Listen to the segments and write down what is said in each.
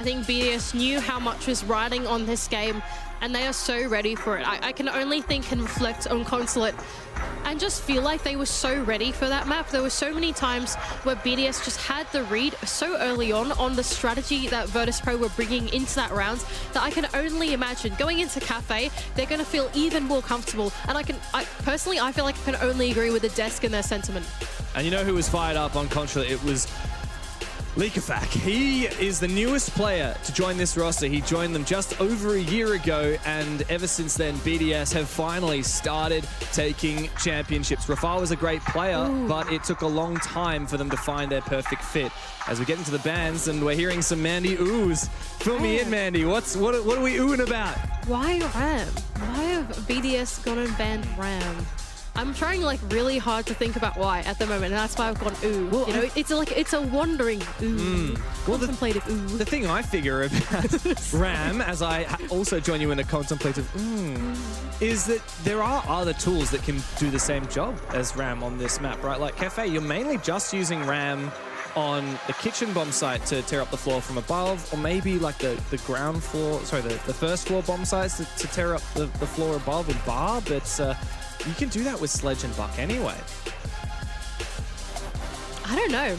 I think BDS knew how much was riding on this game, and they are so ready for it. I can only think and reflect on Consulate and just feel like they were so ready for that map. There were so many times where BDS just had the read so early on the strategy that Virtus.pro were bringing into that round that I can only imagine going into Cafe, they're going to feel even more comfortable. And personally, I feel like I can only agree with the desk and their sentiment. And you know who was fired up on Consulate? It was Leakafak. He is the newest player to join this roster. He joined them just over a year ago, and ever since then, BDS have finally started taking championships. Rafal was a great player, but it took a long time for them to find their perfect fit. As we get into the bans, and we're hearing some Mandy oohs. Fill me in, Mandy. What are we oohing about? Why Ram? Why have BDS gone and banned Ram? I'm trying like really hard to think about why at the moment, and that's why I've gone ooh. Well, you know, it's a wandering ooh, contemplative ooh. The thing I figure about Ram, as I also join you in a contemplative is that there are other tools that can do the same job as Ram on this map, right? Like Cafe, you're mainly just using Ram on the kitchen bomb site to tear up the floor from above, or maybe like the ground floor, sorry, the first floor bomb sites to tear up the floor above with bar, but you can do that with Sledge and Buck anyway. I don't know.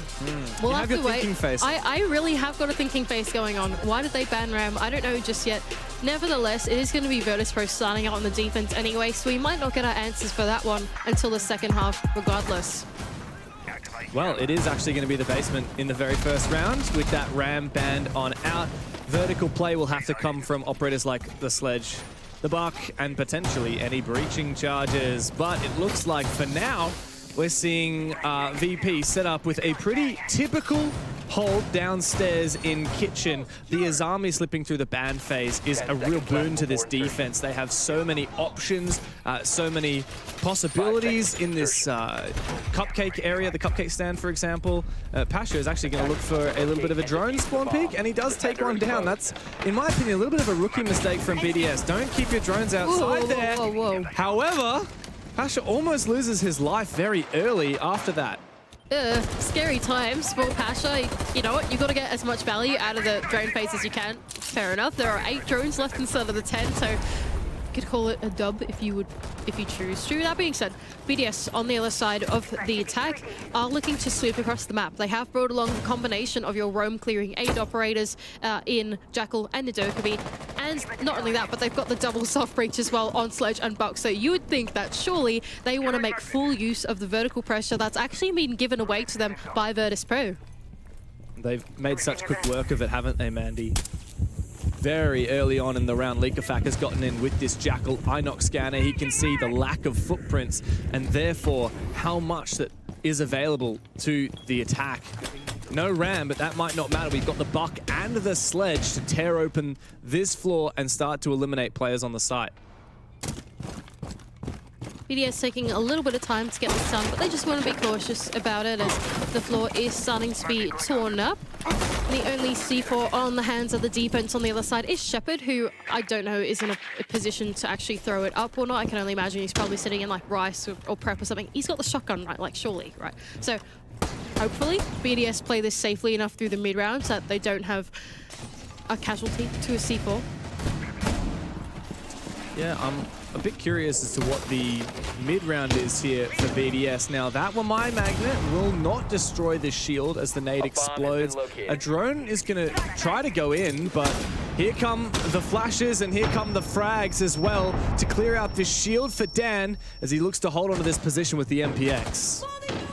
We'll have to wait. Face. I really have got a thinking face going on. Why did they ban Ram? I don't know just yet. Nevertheless, it is going to be Virtus.pro starting out on the defense anyway, so we might not get our answers for that one until the second half regardless. Well, it is actually going to be the basement in the very first round with that Ram banned on out. Vertical play will have to come from operators like the Sledge, the Buck, and potentially any breaching charges. But it looks like for now, we're seeing VP set up with a pretty typical hold downstairs in kitchen. The Azami slipping through the ban phase is a real boon to this defense. They have so many options, so many possibilities in this cupcake area, the cupcake stand, for example. Pasha is actually going to look for a little bit of a drone spawn peek, and he does take one down. That's, in my opinion, a little bit of a rookie mistake from BDS. Don't keep your drones outside there. Whoa. However, Pasha almost loses his life very early after that. Scary times for Pasha. You know what? You've got to get as much value out of the drone phase as you can. Fair enough. There are 8 drones left instead of the 10, so you could call it a dub if you choose to. That being said, BDS on the other side of the attack are looking to sweep across the map. They have brought along the combination of your roam clearing 8 operators in Jackal and Nidokabi. And not only that, but they've got the double soft breach as well on Sledge and Buck. So you would think that surely they want to make full use of the vertical pressure that's actually been given away to them by Virtus.pro. They've made such quick work of it, haven't they, Mandy? Very early on in the round, Leakafak has gotten in with this Jackal Inox scanner. He can see the lack of footprints and therefore how much that is available to the attack. No Ram, but that might not matter. We've got the Buck and the Sledge to tear open this floor and start to eliminate players on the site. BDS taking a little bit of time to get this done, but they just want to be cautious about it as the floor is starting to be torn up. And the only C4 on the hands of the defense on the other side is Shepard, who I don't know is in a position to actually throw it up or not. I can only imagine he's probably sitting in like Rice or Prep or something. He's got the shotgun, right? Like surely, right? So hopefully BDS play this safely enough through the mid rounds that they don't have a casualty to a C4. Yeah, I'm a bit curious as to what the mid-round is here for BDS. Now, that one, my magnet, will not destroy the shield as the nade explodes. A drone is going to try to go in, but here come the flashes and here come the frags as well to clear out this shield for Dan as he looks to hold onto this position with the MPX.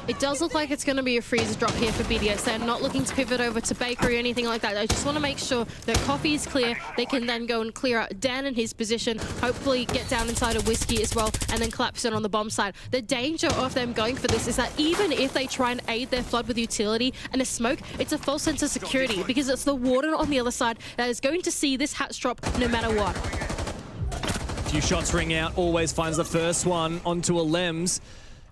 It does look like it's going to be a freeze drop here for BDS. They're not looking to pivot over to Bakery or anything like that. They just want to make sure their coffee is clear. They can then go and clear out Dan in his position, hopefully get down inside a Whiskey as well, and then collapse in on the bomb side. The danger of them going for this is that even if they try and aid their flood with utility and a smoke, it's a false sense of security because it's the Warden on the other side that is going to see this hatch drop no matter what. A few shots ring out, always finds the first one onto a Lems.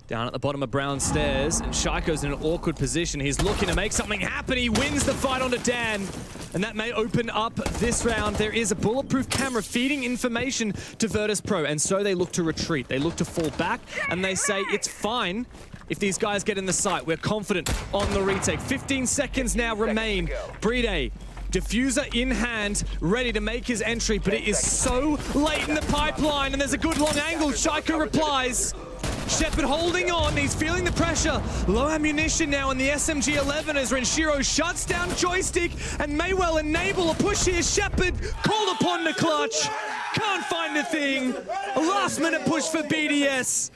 Down at the bottom of Brown stairs, and Shaiko's in an awkward position. He's looking to make something happen. He wins the fight onto Dan, and that may open up this round. There is a bulletproof camera feeding information to Virtus.pro, and so they look to retreat. They look to fall back, and they say it's fine if these guys get in the site. We're confident on the retake. 15 seconds now remain. Brede Diffuser in hand, ready to make his entry, but it is so late in the pipeline, and there's a good long angle. Shaiko replies. Shepard holding on, he's feeling the pressure. Low ammunition now in the SMG-11 as Renshiro shuts down Joystick and may well enable a push here. Shepard called upon to clutch. Can't find a thing. A last-minute push for BDS,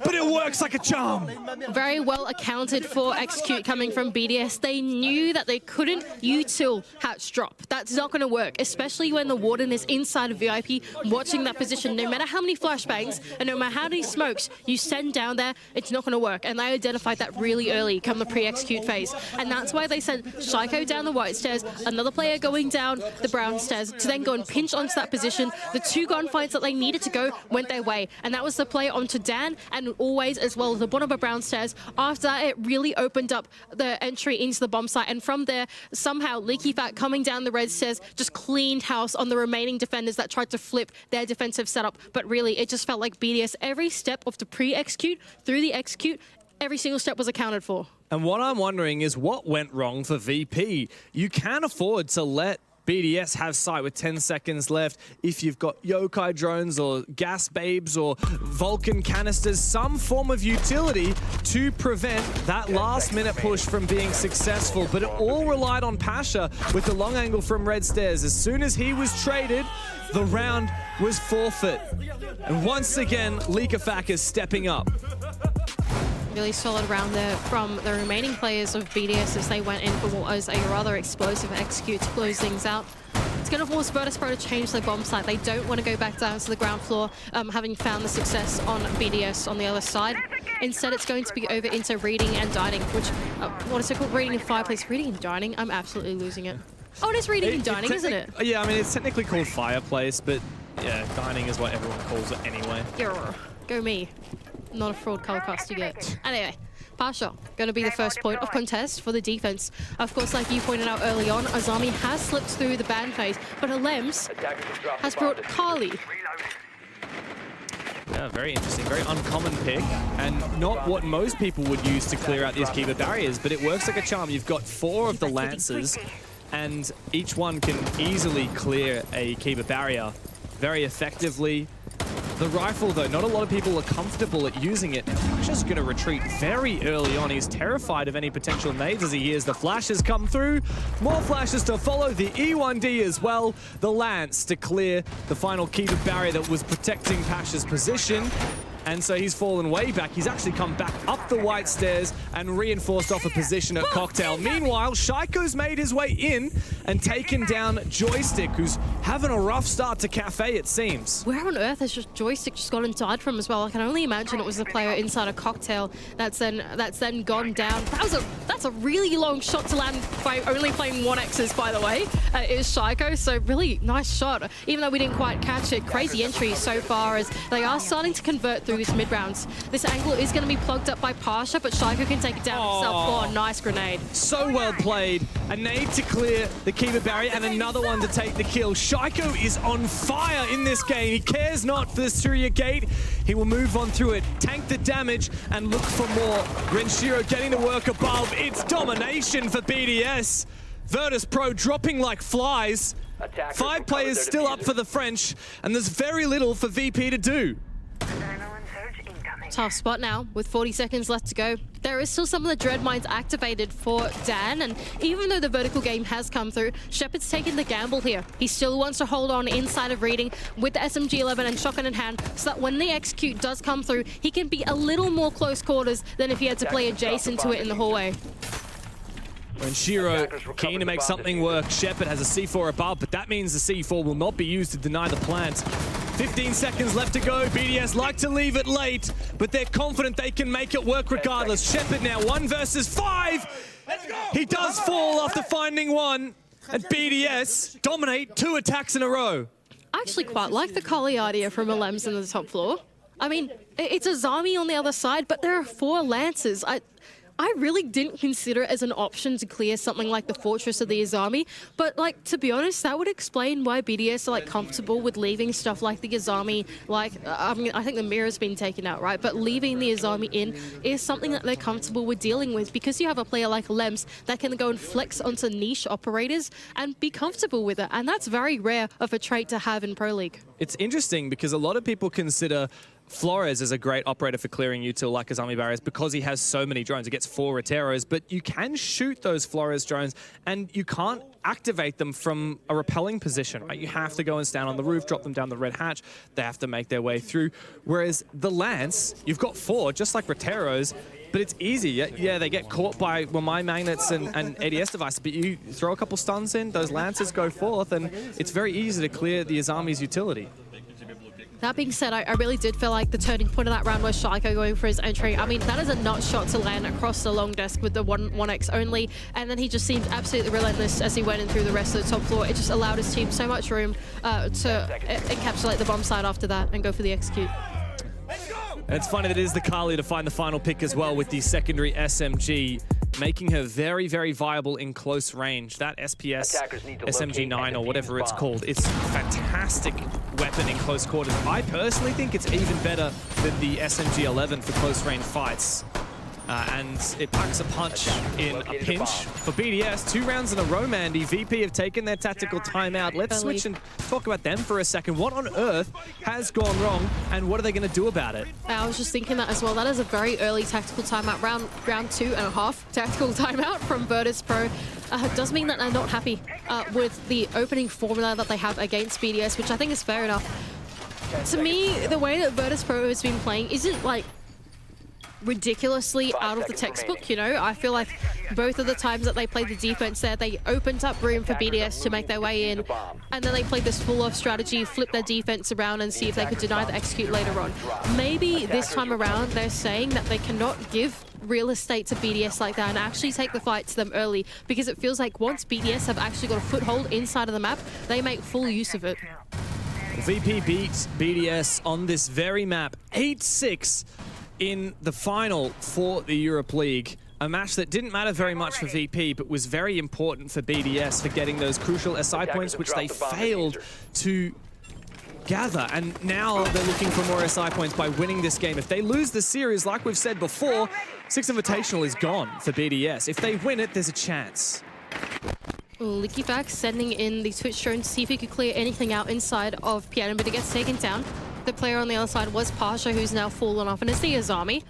but it works like a charm. Very well accounted for execute coming from BDS. They knew that they couldn't util hatch drop. That's not going to work, especially when the Warden is inside of VIP watching that position. No matter how many flashbangs and no matter how many smokes you send down there, it's not going to work. And they identified that really early come the pre-execute phase. And that's why they sent Shaiko down the white stairs, another player going down the brown stairs to then go and pinch onto that position. The two gunfights that they needed to go went their way. And that was the play onto Dan and always as well as the bottom of brown stairs. After that, it really opened up the entry into the bomb site. And from there, somehow Leaky Fat coming down the red stairs just cleaned house on the remaining defenders that tried to flip their defensive setup. But really, it just felt like BDS, every step of the pre-execute through the execute, every single step was accounted for. And what I'm wondering is what went wrong for VP? You can't afford to let BDS have sight with 10 seconds left. If you've got yokai drones or gas babes or Vulcan canisters, some form of utility to prevent that last minute push from being successful. But it all relied on Pasha with the long angle from red stairs. As soon as he was traded, the round was forfeit. And once again, Leakafak is stepping up. Really solid round there from the remaining players of BDS as they went in for what was a rather explosive execute to close things out. It's going to force Virtus Pro to change their bomb site. They don't want to go back down to the ground floor, having found the success on BDS on the other side. Instead, it's going to be over into reading and dining, which, what is it called? Reading and fireplace. Reading and dining? I'm absolutely losing it. Oh, it is reading and dining, isn't it? Yeah, I mean, it's technically called fireplace, but yeah, dining is what everyone calls it anyway. Grr. Go me. Not a fraud color cast you get. Anyway, Pasha going to be the first point of contest for the defense. Of course, like you pointed out early on, Azami has slipped through the ban phase, but Alems has brought Kali. Yeah, very interesting, very uncommon pick, and not what most people would use to clear out these keeper barriers, but it works like a charm. You've got 4 of the Lancers, and each one can easily clear a keeper barrier very effectively. The rifle, though, not a lot of people are comfortable at using it. Pasha's going to retreat very early on. He's terrified of any potential nades as he hears the flashes come through. More flashes to follow. The E1D as well. The Lance to clear the final keeper barrier that was protecting Pasha's position. And so he's fallen way back. He's actually come back up the white stairs and reinforced off a position at Cocktail. Meanwhile, Shaiko's made his way in and taken down Joystick, who's having a rough start to Cafe, it seems. Where on earth has Joystick just gone and died from as well? I can only imagine it was the player inside a Cocktail that's then gone down. That's a really long shot to land by only playing 1Xs, by the way. Is Shaiko, so really nice shot. Even though we didn't quite catch it, crazy entry so far as they are starting to convert through these mid-rounds. This angle is going to be plugged up by Pasha, but Shaiko can take it down himself. Oh, nice grenade. So well played. A nade to clear the keeper barrier and another one to take the kill. Shaiko is on fire in this game. He cares not for the Surya Gate. He will move on through it, tank the damage, and look for more. Renshiro getting to work above. It's domination for BDS. Virtus Pro dropping like flies. 5 players still up for the French, and there's very little for VP to do. Tough spot now with 40 seconds left to go. There is still some of the dread mines activated for Dan, and even though the vertical game has come through, Shepard's taken the gamble here. He still wants to hold on inside of reading with the SMG-11 and shotgun in hand, so that when the execute does come through, he can be a little more close quarters than if he had to play adjacent to it in the hallway. Renshiro keen to make something work. Shepard has a C4 above, but that means the C4 will not be used to deny the plant. 15 seconds left to go. BDS like to leave it late, but they're confident they can make it work regardless. Shepard now 1 versus 5. He does fall after finding 1, and BDS dominate 2 attacks in a row. I actually quite like the Kali idea from Alems in the top floor. I mean, it's Azami on the other side, but there are 4 Lancers. I really didn't consider it as an option to clear something like the Fortress of the Azami, but like, to be honest, that would explain why BDS are like comfortable with leaving stuff like the Azami, like, I mean, I think the mirror's been taken out, right? But leaving the Azami in is something that they're comfortable with dealing with, because you have a player like Lems that can go and flex onto niche operators and be comfortable with it, and that's very rare of a trait to have in Pro League. It's interesting because a lot of people consider Flores is a great operator for clearing util like Azami barriers because he has so many drones. He gets 4 Roteros, but you can shoot those Flores drones and you can't activate them from a repelling position, right? You have to go and stand on the roof, drop them down the red hatch. They have to make their way through. Whereas the Lance, you've got 4, just like Roteros, but it's easy. Yeah, they get caught by my magnets and ADS devices, but you throw a couple stuns in, those Lances go forth, and it's very easy to clear the Azami's utility. That being said, I really did feel like the turning point of that round was Shaiko going for his entry. I mean, that is a nut shot to land across the long desk with the 1x only, and then he just seemed absolutely relentless as he went in through the rest of the top floor. It just allowed his team so much room to encapsulate the bomb site after that and go for the execute. And it's funny that it is the Kali to find the final pick as well with the secondary SMG, making her very, very viable in close range. That SPS SMG9 or whatever it's called, it's a fantastic weapon in close quarters. I personally think it's even better than the SMG11 for close range fights. And it packs a punch in a pinch for BDS. 2 rounds in a row, Mandy. VP have taken their tactical timeout. Let's switch and talk about them for a second. What on earth has gone wrong, and what are they going to do about it? I was just thinking that as well. That is a very early tactical timeout, round 2.5 tactical timeout from Virtus Pro. Does mean that they're not happy with the opening formula that they have against BDS, which I think is fair enough. To me, the way that Virtus Pro has been playing isn't like ridiculously out of the textbook, you know? I feel like both of the times that they played the defense there, they opened up room for BDS to make their way in, and then they played this full-off strategy, flip their defense around and see if they could deny the execute later on. Maybe this time around they're saying that they cannot give real estate to BDS like that and actually take the fight to them early, because it feels like once BDS have actually got a foothold inside of the map, they make full use of it. VP beats BDS on this very map, 8-6. In the final for the Europe League. A match that didn't matter very much for VP, but was very important for BDS for getting those crucial SI points, which they failed to gather. And now they're looking for more SI points by winning this game. If they lose the series, like we've said before, Six Invitational is gone for BDS. If they win it, there's a chance. Liquifax sending in the Twitch drone to see if he could clear anything out inside of Piano, but it gets taken down. The player on the other side was Pasha, who's now fallen off, and it's the Azami.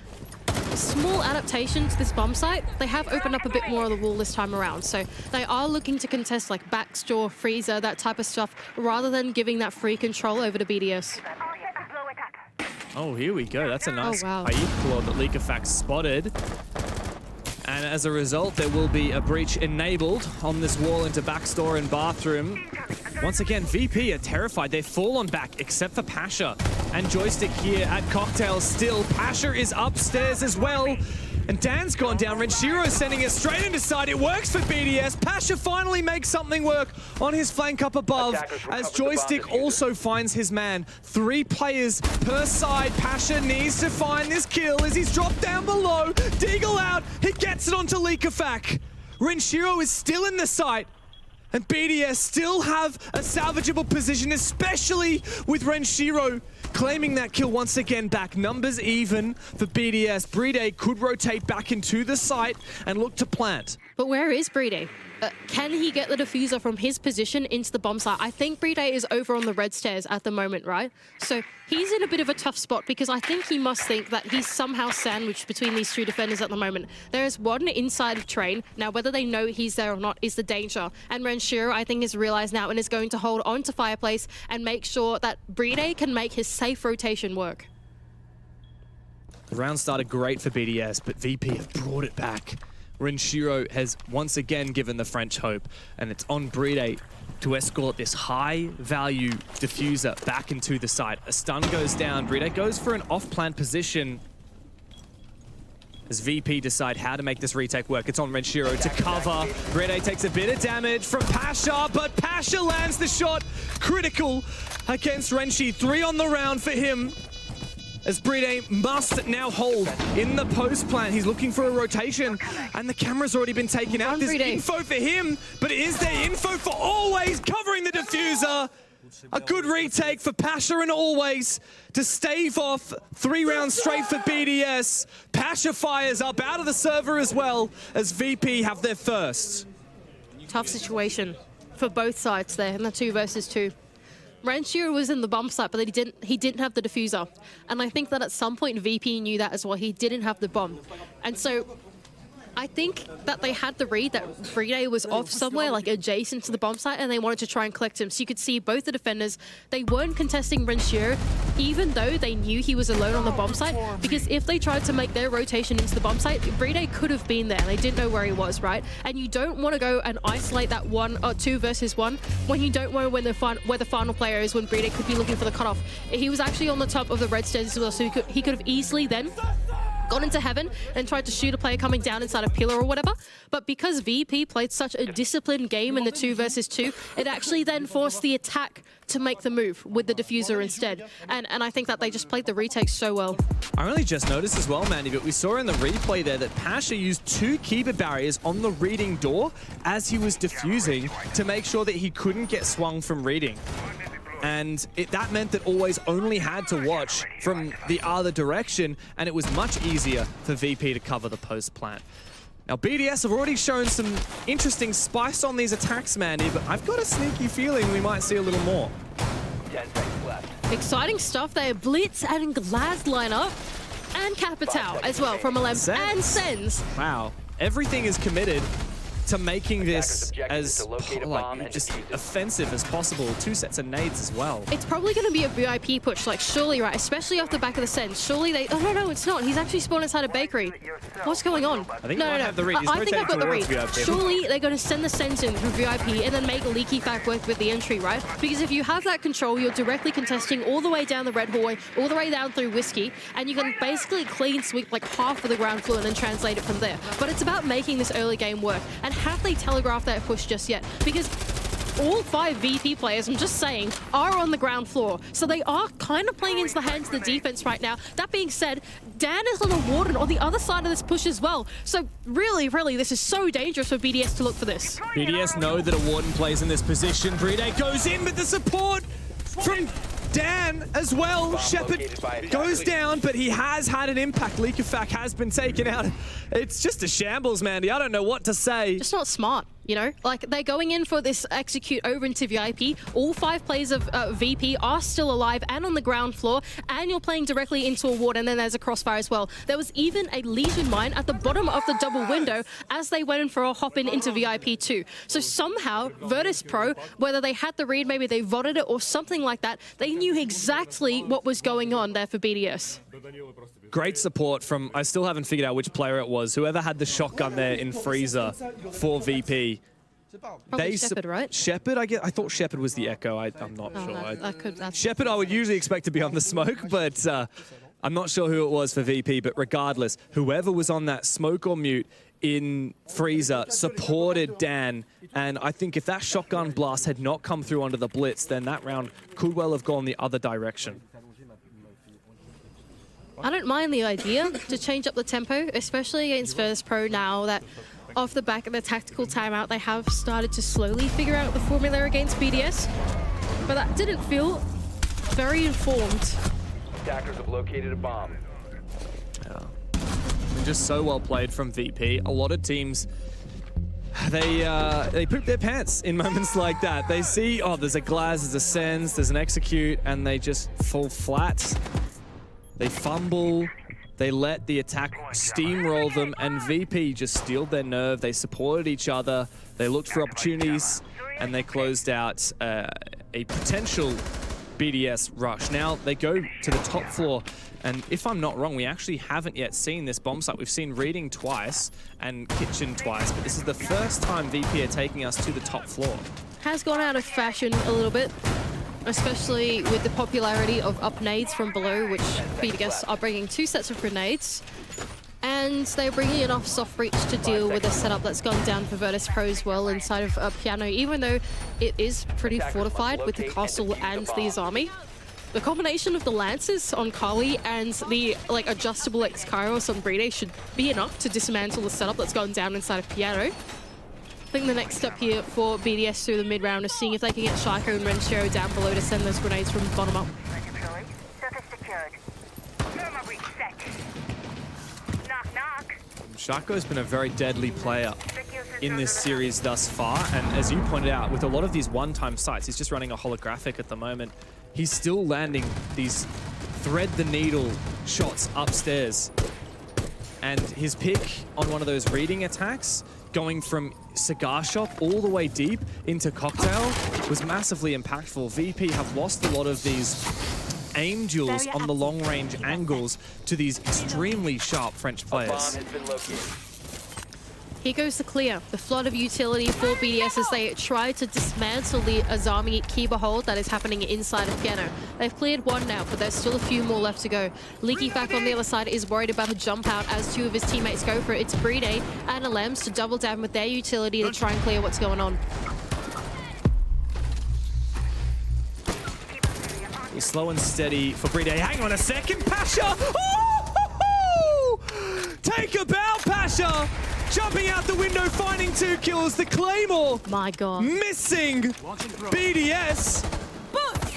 Small adaptation to this bomb site. They have opened up a bit more of the wall this time around, so they are looking to contest like backstore, freezer, that type of stuff, rather than giving that free control over to BDS. Oh, here we go. That's a nice wow. claw that Liquifax spotted. And as a result, there will be a breach enabled on this wall into backstore and bathroom. Once again, VP are terrified. They've fallen back, except for Pasha. And Joystick here at Cocktail still. Pasha is upstairs as well. And Dan's gone down. Renshiro sending it straight into side. It works for BDS. Pasha finally makes something work on his flank up above, as Joystick also finds his man. 3 players per side. Pasha needs to find this kill as he's dropped down below. Deagle out. He gets it onto Liquifax. Renshiro is still in the site. And BDS still have a salvageable position, especially with Renshiro claiming that kill once again back. Numbers even for BDS. Bride could rotate back into the site and look to plant. But where is Bride? Can he get the diffuser from his position into the bomb site? I think Bride is over on the red stairs at the moment, right? So he's in a bit of a tough spot, because I think he must think that he's somehow sandwiched between these 2 defenders at the moment. There is one inside of Train. Now, whether they know he's there or not is the danger. And Renshiro, I think, has realized now and is going to hold on to Fireplace and make sure that Bride can make his safe rotation work. The round started great for BDS, but VP have brought it back. Renshiro has once again given the French hope, and it's on Bride to escort this high-value diffuser back into the site. A stun goes down. Bride goes for an off-plant position as VP decide how to make this retake work. It's on Renshiro to cover. Bride takes a bit of damage from Pasha, but Pasha lands the shot. Critical against Renshi. 3 on the round for him. as BDS must now hold in the post plant. He's looking for a rotation, and the camera's already been taken out. There's info for him, but is there info for Always covering the diffuser? A good retake for Pasha and Always to stave off 3 rounds straight for BDS. Pasha fires up out of the server as well as VP have their first. Tough situation for both sides there in the 2 versus 2. Ranchiro was in the bomb site, but he didn't have the diffuser. And I think that at some point VP knew that as well. He didn't have the bomb. And so I think that they had the read that BDS was off somewhere like adjacent to the bomb site, and they wanted to try and collect him. So you could see both the defenders, they weren't contesting Ranchiro, even though they knew he was alone on the bomb site, because if they tried to make their rotation into the bomb site, BDS could have been there. They didn't know where he was, right? And you don't want to go and isolate that 1 or 2 versus 1 when you don't know where the final player is, when BDS could be looking for the cutoff. He was actually on the top of the red stairs as well, so he could have easily then gone into heaven and tried to shoot a player coming down inside a pillar or whatever. But because VP played such a disciplined game in the 2 versus 2, it actually then forced the attack to make the move with the diffuser instead. And I think that they just played the retake so well. I really just noticed as well, Mandy, but we saw in the replay there that Pasha used 2 keeper barriers on the reading door as he was diffusing to make sure that he couldn't get swung from reading. And that meant that Always only had to watch from the other direction, and it was much easier for VP to cover the post plant. Now, BDS have already shown some interesting spice on these attacks, Mandy, but I've got a sneaky feeling we might see a little more. 10 seconds left. Exciting stuff there. Blitz and Glaz line up, and Capitao as well from Alem and Sens. Wow, everything is committed to making this as just offensive as possible. 2 sets of nades as well. It's probably going to be a VIP push, like surely, right? Especially off the back of the Sens. Surely they... Oh, no, it's not. He's actually spawned inside a bakery. What's going on? I think have the read. I think I've got the read. Surely they're going to send the Sens in through VIP and then make Leaky Fact work with the entry, right? Because if you have that control, you're directly contesting all the way down the red hallway, all the way down through Whiskey, and you can basically clean sweep like half of the ground floor and then translate it from there. But it's about making this early game work. And have they telegraphed that push just yet? Because all 5 VP players, I'm just saying, are on the ground floor. So they are kind of playing into the hands of the defense right now. That being said, Dan is on a Warden on the other side of this push as well. So really, this is so dangerous for BDS to look for this. BDS know that a Warden plays in this position. BDS goes in, but the support from Dan as well. Shepard goes down, but he has had an impact. Leakafak has been taken out. It's just a shambles, Mandy. I don't know what to say. Just not smart, you know? Like, they're going in for this execute over into VIP. All 5 players of VP are still alive and on the ground floor, and you're playing directly into a ward, and then there's a crossfire as well. There was even a Legion mine at the bottom of the double window as they went in for a hop in into VIP too. So somehow, Virtus Pro, whether they had the read, maybe they voted it or something like that, they knew exactly what was going on there for BDS. Great support from, I still haven't figured out which player it was, whoever had the shotgun there in Freezer for VP. Probably Shepard, right? Shepard, I thought Shepard was the Echo. I'm not sure. Shepard, I would usually expect to be on the smoke, but I'm not sure who it was for VP. But regardless, whoever was on that smoke or mute in Freezer supported Dan. And I think if that shotgun blast had not come through onto the blitz, then that round could well have gone the other direction. I don't mind the idea to change up the tempo, especially against Virtus Pro now that off the back of the tactical timeout, they have started to slowly figure out the formula against BDS. But that didn't feel very informed. Attackers have located a bomb. Yeah. Just so well played from VP. A lot of teams, they poop their pants in moments like that. They see, oh, there's a Glaz, there's a Sens, there's an Execute, and they just fall flat. They fumble, they let the attack steamroll them, and VP just steeled their nerve. They supported each other, they looked for opportunities, and they closed out a potential BDS rush. Now they go to the top floor, and if I'm not wrong, we actually haven't yet seen this bomb site. We've seen Reading twice and Kitchen twice, but this is the first time VP are taking us to the top floor. Has gone out of fashion a little bit, especially with the popularity of up nades from below, which BDS are bringing 2 sets of grenades. And they're bringing enough soft reach to deal with a setup that's gone down for Virtus Pro as well inside of Piano, even though it is pretty fortified with the castle and the army. The combination of the Lances on Kali and the adjustable X-Kairos on Bride should be enough to dismantle the setup that's gone down inside of Piano. I think the next step here for BDS through the mid-round is seeing if they can get Shaiko and Renshiro down below to send those grenades from the bottom up. Shaiko's been a very deadly player in this series thus far, and as you pointed out, with a lot of these one-time sites, he's just running a holographic at the moment. He's still landing these thread-the-needle shots upstairs. And his pick on one of those reading attacks, going from cigar shop all the way deep into cocktail, was massively impactful. VP have lost a lot of these aim duels on the long-range angles to these extremely sharp French players. Here goes the clear. The flood of utility for BDS as they try to dismantle the Azami Kiba hold that is happening inside of Piano. They've cleared one now, but there's still a few more left to go. Leaky Fack on the other side is worried about a jump out as two of his teammates go for it. It's Bride and Alems to double down with their utility to try and clear what's going on. Slow and steady for Bride. Hang on a second, Pasha! Oh! Take a bow, Pasha! Jumping out the window, finding 2 kills. The Claymore. My God. Missing BDS.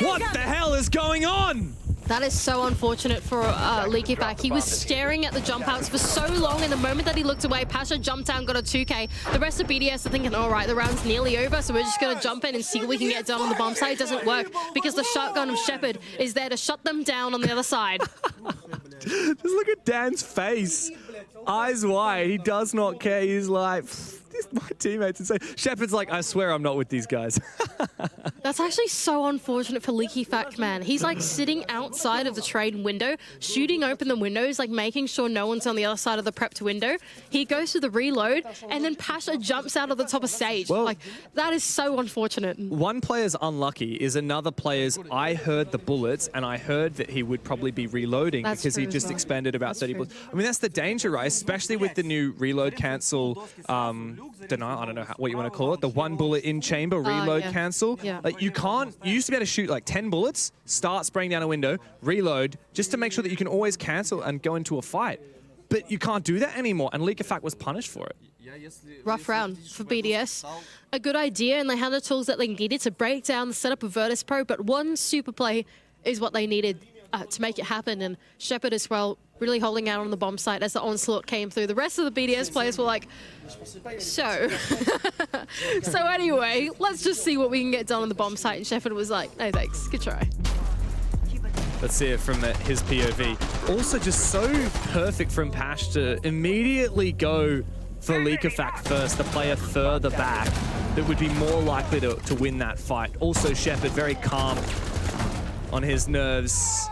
What the hell is going on? That is so unfortunate for Leaky Fack. He was staring at the jump outs for so long, and the moment that he looked away, Pasha jumped down, got a 2K. The rest of BDS are thinking, all right, the round's nearly over, so we're just going to jump in and see what we can get done on the bomb side. It doesn't work because the shotgun of Shepard is there to shut them down on the other side. Just look at Dan's face. Eyes wide. He does not care. He's like, my teammates. And so Shepard's like, I swear I'm not with these guys. That's actually so unfortunate for Leaky Fack, man. He's like sitting outside of the trade window, shooting open the windows, like making sure no one's on the other side of the prepped window. He goes to the reload, and then Pasha jumps out of the top of stage. Well, like, that is so unfortunate. One player's unlucky is another player's, I heard the bullets, and I heard that he would probably be reloading because he just expended about 30 bullets. I mean, that's the danger, right? Especially with the new reload cancel denial, I don't know what you want to call it, the 1 bullet in chamber reload cancel. Yeah. Like you used to be able to shoot like 10 bullets, start spraying down a window, reload, just to make sure that you can always cancel and go into a fight. But you can't do that anymore, and Leaky Fack was punished for it. Rough round for BDS. A good idea, and they had the tools that they needed to break down the setup of Virtus Pro, but one super play is what they needed to make it happen, and Shepard as well, really holding out on the bomb site as the onslaught came through. The rest of the BDS players were like, so. So anyway, let's just see what we can get done on the bomb site, and Shepard was like, no thanks, good try. Let's see it from his POV. Also just so perfect from Pash to immediately go for Leaky Fack first, the player further back that would be more likely to win that fight. Also Shepard very calm on his nerves.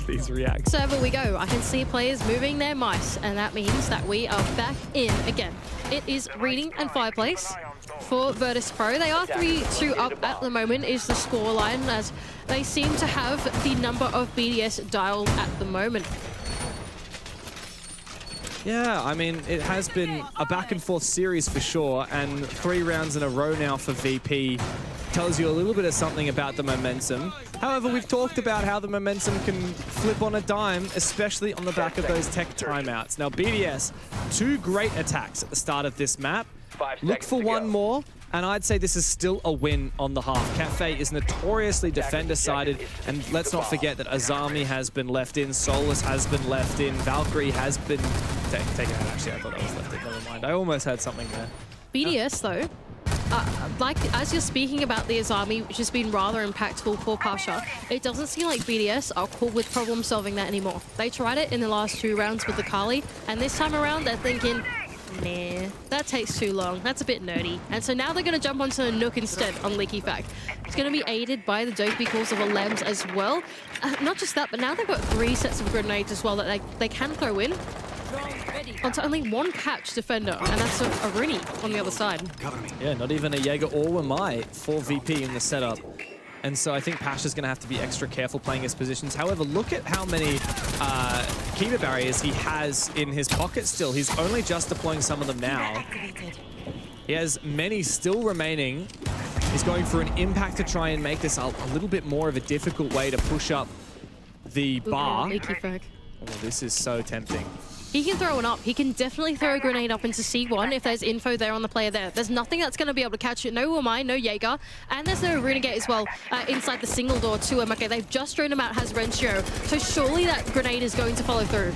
These reacts. So over we go. I can see players moving their mice, and that means that we are back in again. It is Reading and Fireplace for Virtus Pro. They are 3-2 up at the moment is the scoreline, as they seem to have the number of BDS dialed at the moment. Yeah, I mean, it has been a back and forth series for sure, and 3 rounds in a row now for VP tells you a little bit of something about the momentum. However, we've talked about how the momentum can flip on a dime, especially on the back of those tech timeouts. Now, BDS, 2 great attacks at the start of this map. Look for one more, and I'd say this is still a win on the half. Cafe is notoriously defender-sided, and let's not forget that Azami has been left in, Solus has been left in, Valkyrie has been taken out. Actually, I thought I was left in, never mind. I almost had something there. BDS, though, like as you're speaking about the Azami, which has been rather impactful for Pasha, it doesn't seem like BDS are cool with problem solving that anymore. They tried it in the last 2 rounds with the Kali, and this time around they're thinking, nah, that takes too long. That's a bit nerdy. And so now they're going to jump onto a Nook instead on Leaky Fack. It's going to be aided by the dopey calls of a Lems as well. Not just that, but now they've got 3 sets of grenades as well that they can throw in onto only 1 patch defender, and that's a Rooney on the other side. Yeah, not even a Jaeger or Wamai for VP in the setup. And so I think Pasha's going to have to be extra careful playing his positions. However, look at how many Kiba barriers he has in his pocket still. He's only just deploying some of them now. He has many still remaining. He's going for an impact to try and make this a little bit more of a difficult way to push up the bar. Leaky frag. Oh, this is so tempting. He can throw one up. He can definitely throw a grenade up into C1 if there's info there on the player there. There's nothing that's going to be able to catch it. No Wamai, no Jaeger, and there's no Renegade as well inside the single door to him. Okay, they've just drawn him out, has Renshiro, so surely that grenade is going to follow through.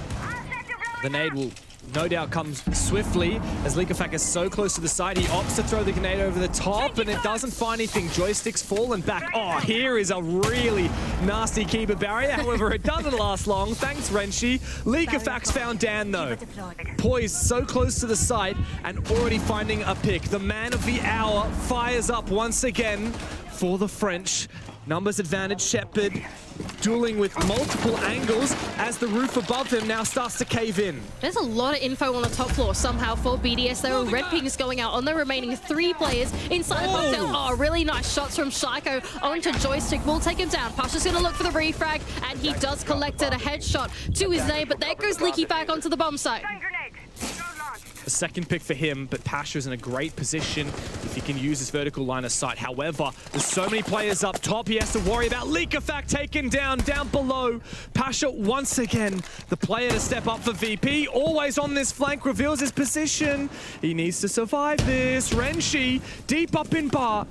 The nade will no doubt come swiftly as Likafak is so close to the side. He opts to throw the grenade over the top and it doesn't find anything. Joystick's fallen back. Oh, here is a really nasty keeper barrier. However, it doesn't last long. Thanks, Renshi. Likafak's found Dan though. Poised so close to the site and already finding a pick. The man of the hour fires up once again for the French. Numbers advantage, Shepard dueling with multiple angles as the roof above him now starts to cave in. There's a lot of info on the top floor somehow for BDS. There are red pings going out on the remaining 3 players inside the cocktail. Oh, really nice shots from Shaiko onto Joystick. Will take him down. Pasha's going to look for the refrag, and he does collect it. A headshot to his name, but there goes Leaky back onto the bomb site. A second pick for him, but Pasha's in a great position if he can use his vertical line of sight. However, there's so many players up top, he has to worry about Likafak taken down below. Pasha, once again, the player to step up for VP, always on this flank, reveals his position. He needs to survive this. Renshi, deep up in bar.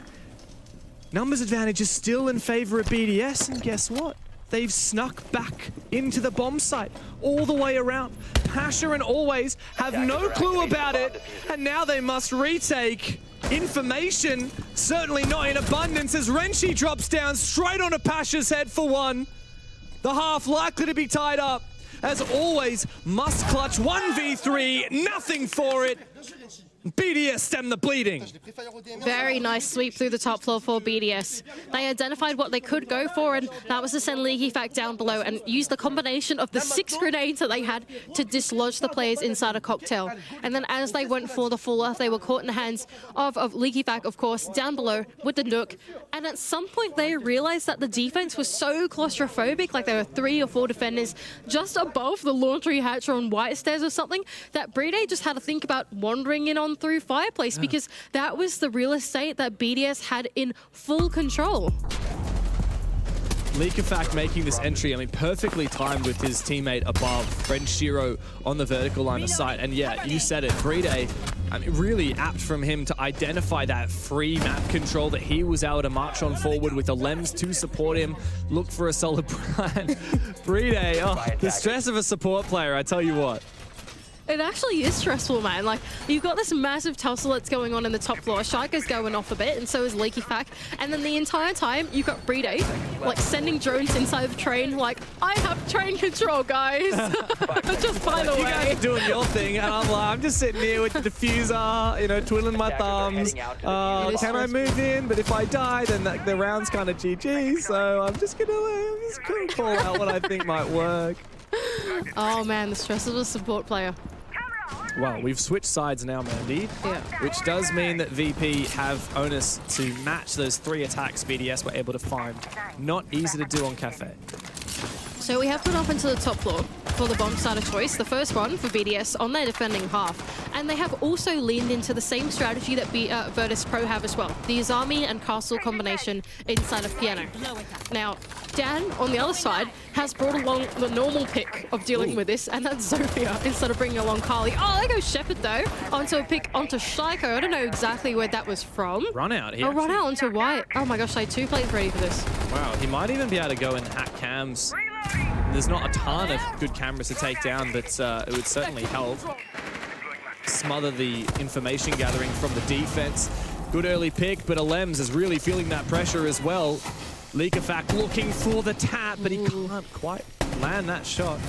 Numbers advantage is still in favor of BDS, and guess what? They've snuck back into the bomb site all the way around. Pasha and Always have no clue about it, and now they must retake. Information, certainly not in abundance, as Renshi drops down straight onto Pasha's head for one. The half likely to be tied up, as Always must clutch 1v3, nothing for it. BDS stem the bleeding. Very nice sweep through the top floor for BDS. They identified what they could go for, and that was to send Likafak down below and use the combination of the 6 grenades that they had to dislodge the players inside a cocktail. And then as they went for the full earth, they were caught in the hands of Likafak, of course, down below with the Nook. And at some point, they realized that the defense was so claustrophobic, like there were 3 or 4 defenders just above the laundry hatch or on white stairs or something, that Brede just had to think about wandering in on through Fireplace, because that was the real estate that BDS had in full control. Likafak making this entry, I mean, perfectly timed with his teammate above, Renshiro on the vertical line of sight. And yeah, you said it, Brede, I mean, really apt from him to identify that free map control that he was able to march on forward with the Lems to support him, look for a solid plan. Brede, oh, the stress of a support player, I tell you what. It actually is stressful, man. Like, you've got this massive tussle that's going on in the top floor. Shaiko's going off a bit, and so is Likafak. And then the entire time, you've got Brede, like, sending drones inside the train, like, I have train control, guys. Just by the way. You guys are doing your thing, and I'm like, I'm just sitting here with the diffuser, you know, twiddling my thumbs. Can I move in? But if I die, then the round's kind of GG, so I'm just gonna call out what I think might work. Oh, man, the stress of a support player. Well, we've switched sides now, Mandy, Yeah. which does mean that VP have onus to match those 3 attacks BDS were able to find. Not easy to do on Cafe. So we have put up into the top floor for the bomb starter choice, the first one for BDS on their defending half. And they have also leaned into the same strategy that Virtus Pro have as well, the Izami and Castle combination inside of Piano. Now, Dan, on the other side, has brought along the normal pick of dealing with this, and that's Zofia, instead of bringing along Carly. Oh, there goes Shepard, though, onto a pick onto Shaiko. I don't know exactly where that was from. Run out here. Oh, run out onto White. Oh my gosh, I had 2 players ready for this. Wow, he might even be able to go and hack cams. There's not a ton of good cameras to take down, but it would certainly help smother the information gathering from the defense. Good early pick, but Alems is really feeling that pressure as well. Likafak looking for the tap, but he can't quite land that shot.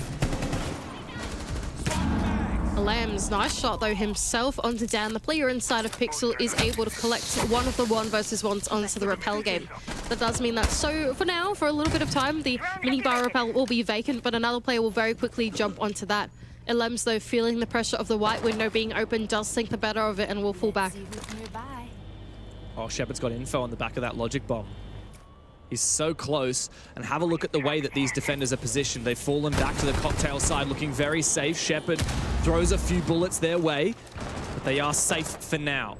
Lamb's nice shot though himself onto Dan. The player inside of Pixel is able to collect one of the 1v1s onto the rappel game. That does mean that, so for now, for a little bit of time, the minibar rappel will be vacant, but another player will very quickly jump onto that. Elems, though, feeling the pressure of the white window being open, does think the better of it and will fall back. Oh, Shepard's got info on the back of that logic bomb. He's so close, and have a look at the way that these defenders are positioned. They've fallen back to the cocktail side, looking very safe. Shepard throws a few bullets their way, but they are safe for now.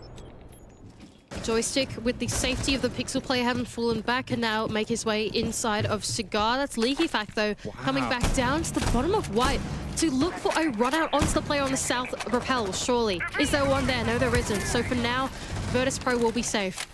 Joystick, with the safety of the Pixel player, having fallen back and now make his way inside of Cigar. That's Leaky Fact, though, coming back down to the bottom of White to look for a run out onto the player on the south rappel, surely. Is there one there? No, there isn't. So for now, Virtus Pro will be safe.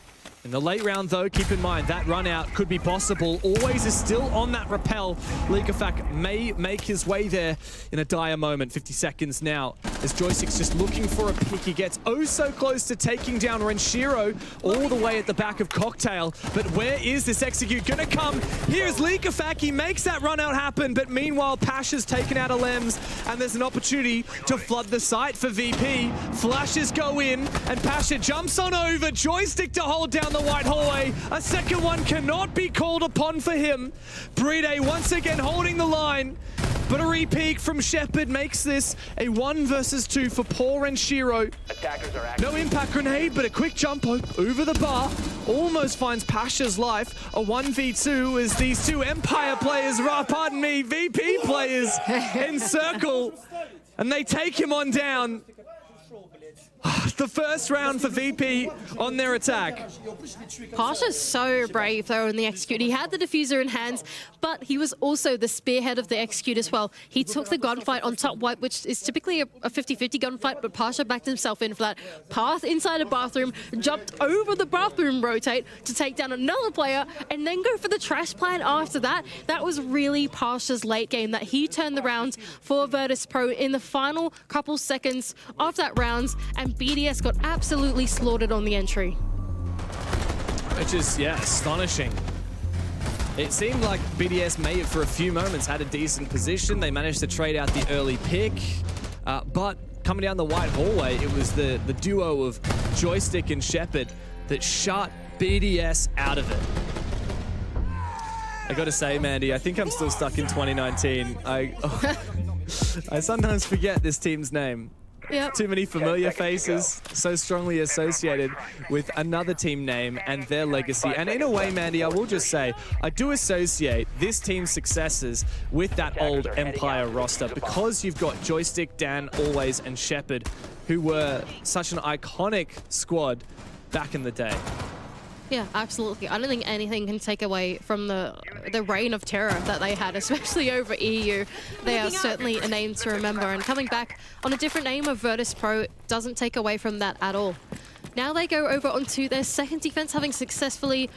In the late round, though, keep in mind that run out could be possible. Always is still on that rappel. Leakafak may make his way there in a dire moment. 50 seconds now as Joystick's just looking for a pick. He gets oh so close to taking down Renshiro all the way at the back of Cocktail. But where is this execute gonna come? Here's Leakafak. He makes that run out happen. But meanwhile, Pasha's taken out a Lems and there's an opportunity to flood the site for VP. Flashes go in and Pasha jumps on over. Joystick to hold down the white hallway. A second one cannot be called upon for him. Bride once again holding the line, but a re-peek from Shepard makes this a 1 versus 2 for Paul Renshiro. No impact grenade, but a quick jump over the bar. Almost finds Pasha's life. A 1v2 as these two Empire players, pardon me, VP players encircle, and they take him on down. The first round for VP on their attack. Pasha's so brave, though, in the execute. He had the diffuser in hands, but he was also the spearhead of the execute as well. He took the gunfight on top White, which is typically a 50-50 gunfight, but Pasha backed himself in for that. Path inside a bathroom, jumped over the bathroom rotate to take down another player, and then go for the trash plan after that. That was really Pasha's late game, that he turned the round for Virtus Pro in the final couple seconds of that round, and BDS got absolutely slaughtered on the entry. Which is, yeah, astonishing. It seemed like BDS may have, for a few moments, had a decent position. They managed to trade out the early pick. But coming down the white hallway, it was the duo of Joystick and Shepard that shut BDS out of it. I gotta say, Mandy, I think I'm still stuck in 2019. I sometimes forget this team's name. Yep. Too many familiar faces, so strongly associated with another team name and their legacy. And in a way, Mandy, I will just say, I do associate this team's successes with that old Empire roster, because you've got Joystick, Dan, Always, and Shepard, who were such an iconic squad back in the day. Yeah, absolutely. I don't think anything can take away from the reign of terror that they had, especially over EU. They are certainly a name to remember, and coming back on a different name of Virtus Pro doesn't take away from that at all. Now they go over onto their second defense, having successfully,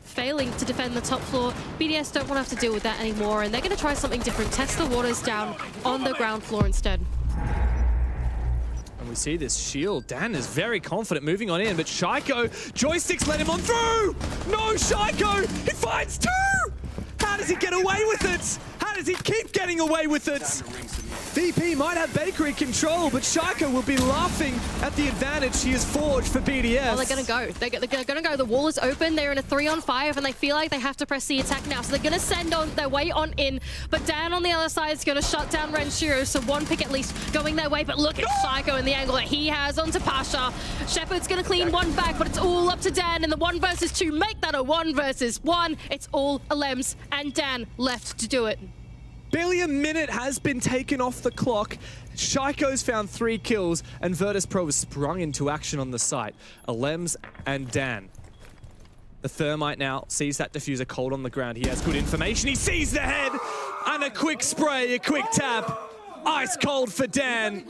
failing to defend the top floor. BDS don't want to have to deal with that anymore, and they're going to try something different, test the waters down on the ground floor instead. And we see this shield. Dan is very confident moving on in, but Shaiko, Joysticks let him on through! No, Shaiko! He finds two! How does he get away with it? How does he keep getting away with it? VP might have bakery control, but Shaiko will be laughing at the advantage he has forged for BDS. Well, they're going to go. They're going to go. The wall is open. They're in a 3-on-5, and they feel like they have to press the attack now. So they're going to send on their way on in. But Dan on the other side is going to shut down Renshiro. So one pick at least going their way. But look at Shaiko and the angle that he has onto Pasha. Shepard's going to clean one back, but it's all up to Dan. And the 1 versus 2 make that a 1 versus 1. It's all Alems and Dan left to do it. Barely a minute has been taken off the clock. Shaiko's found 3 kills, and Virtus Pro has sprung into action on the site. Alems and Dan. The Thermite now sees that diffuser cold on the ground. He has good information. He sees the head, and a quick spray, a quick tap. Ice cold for Dan.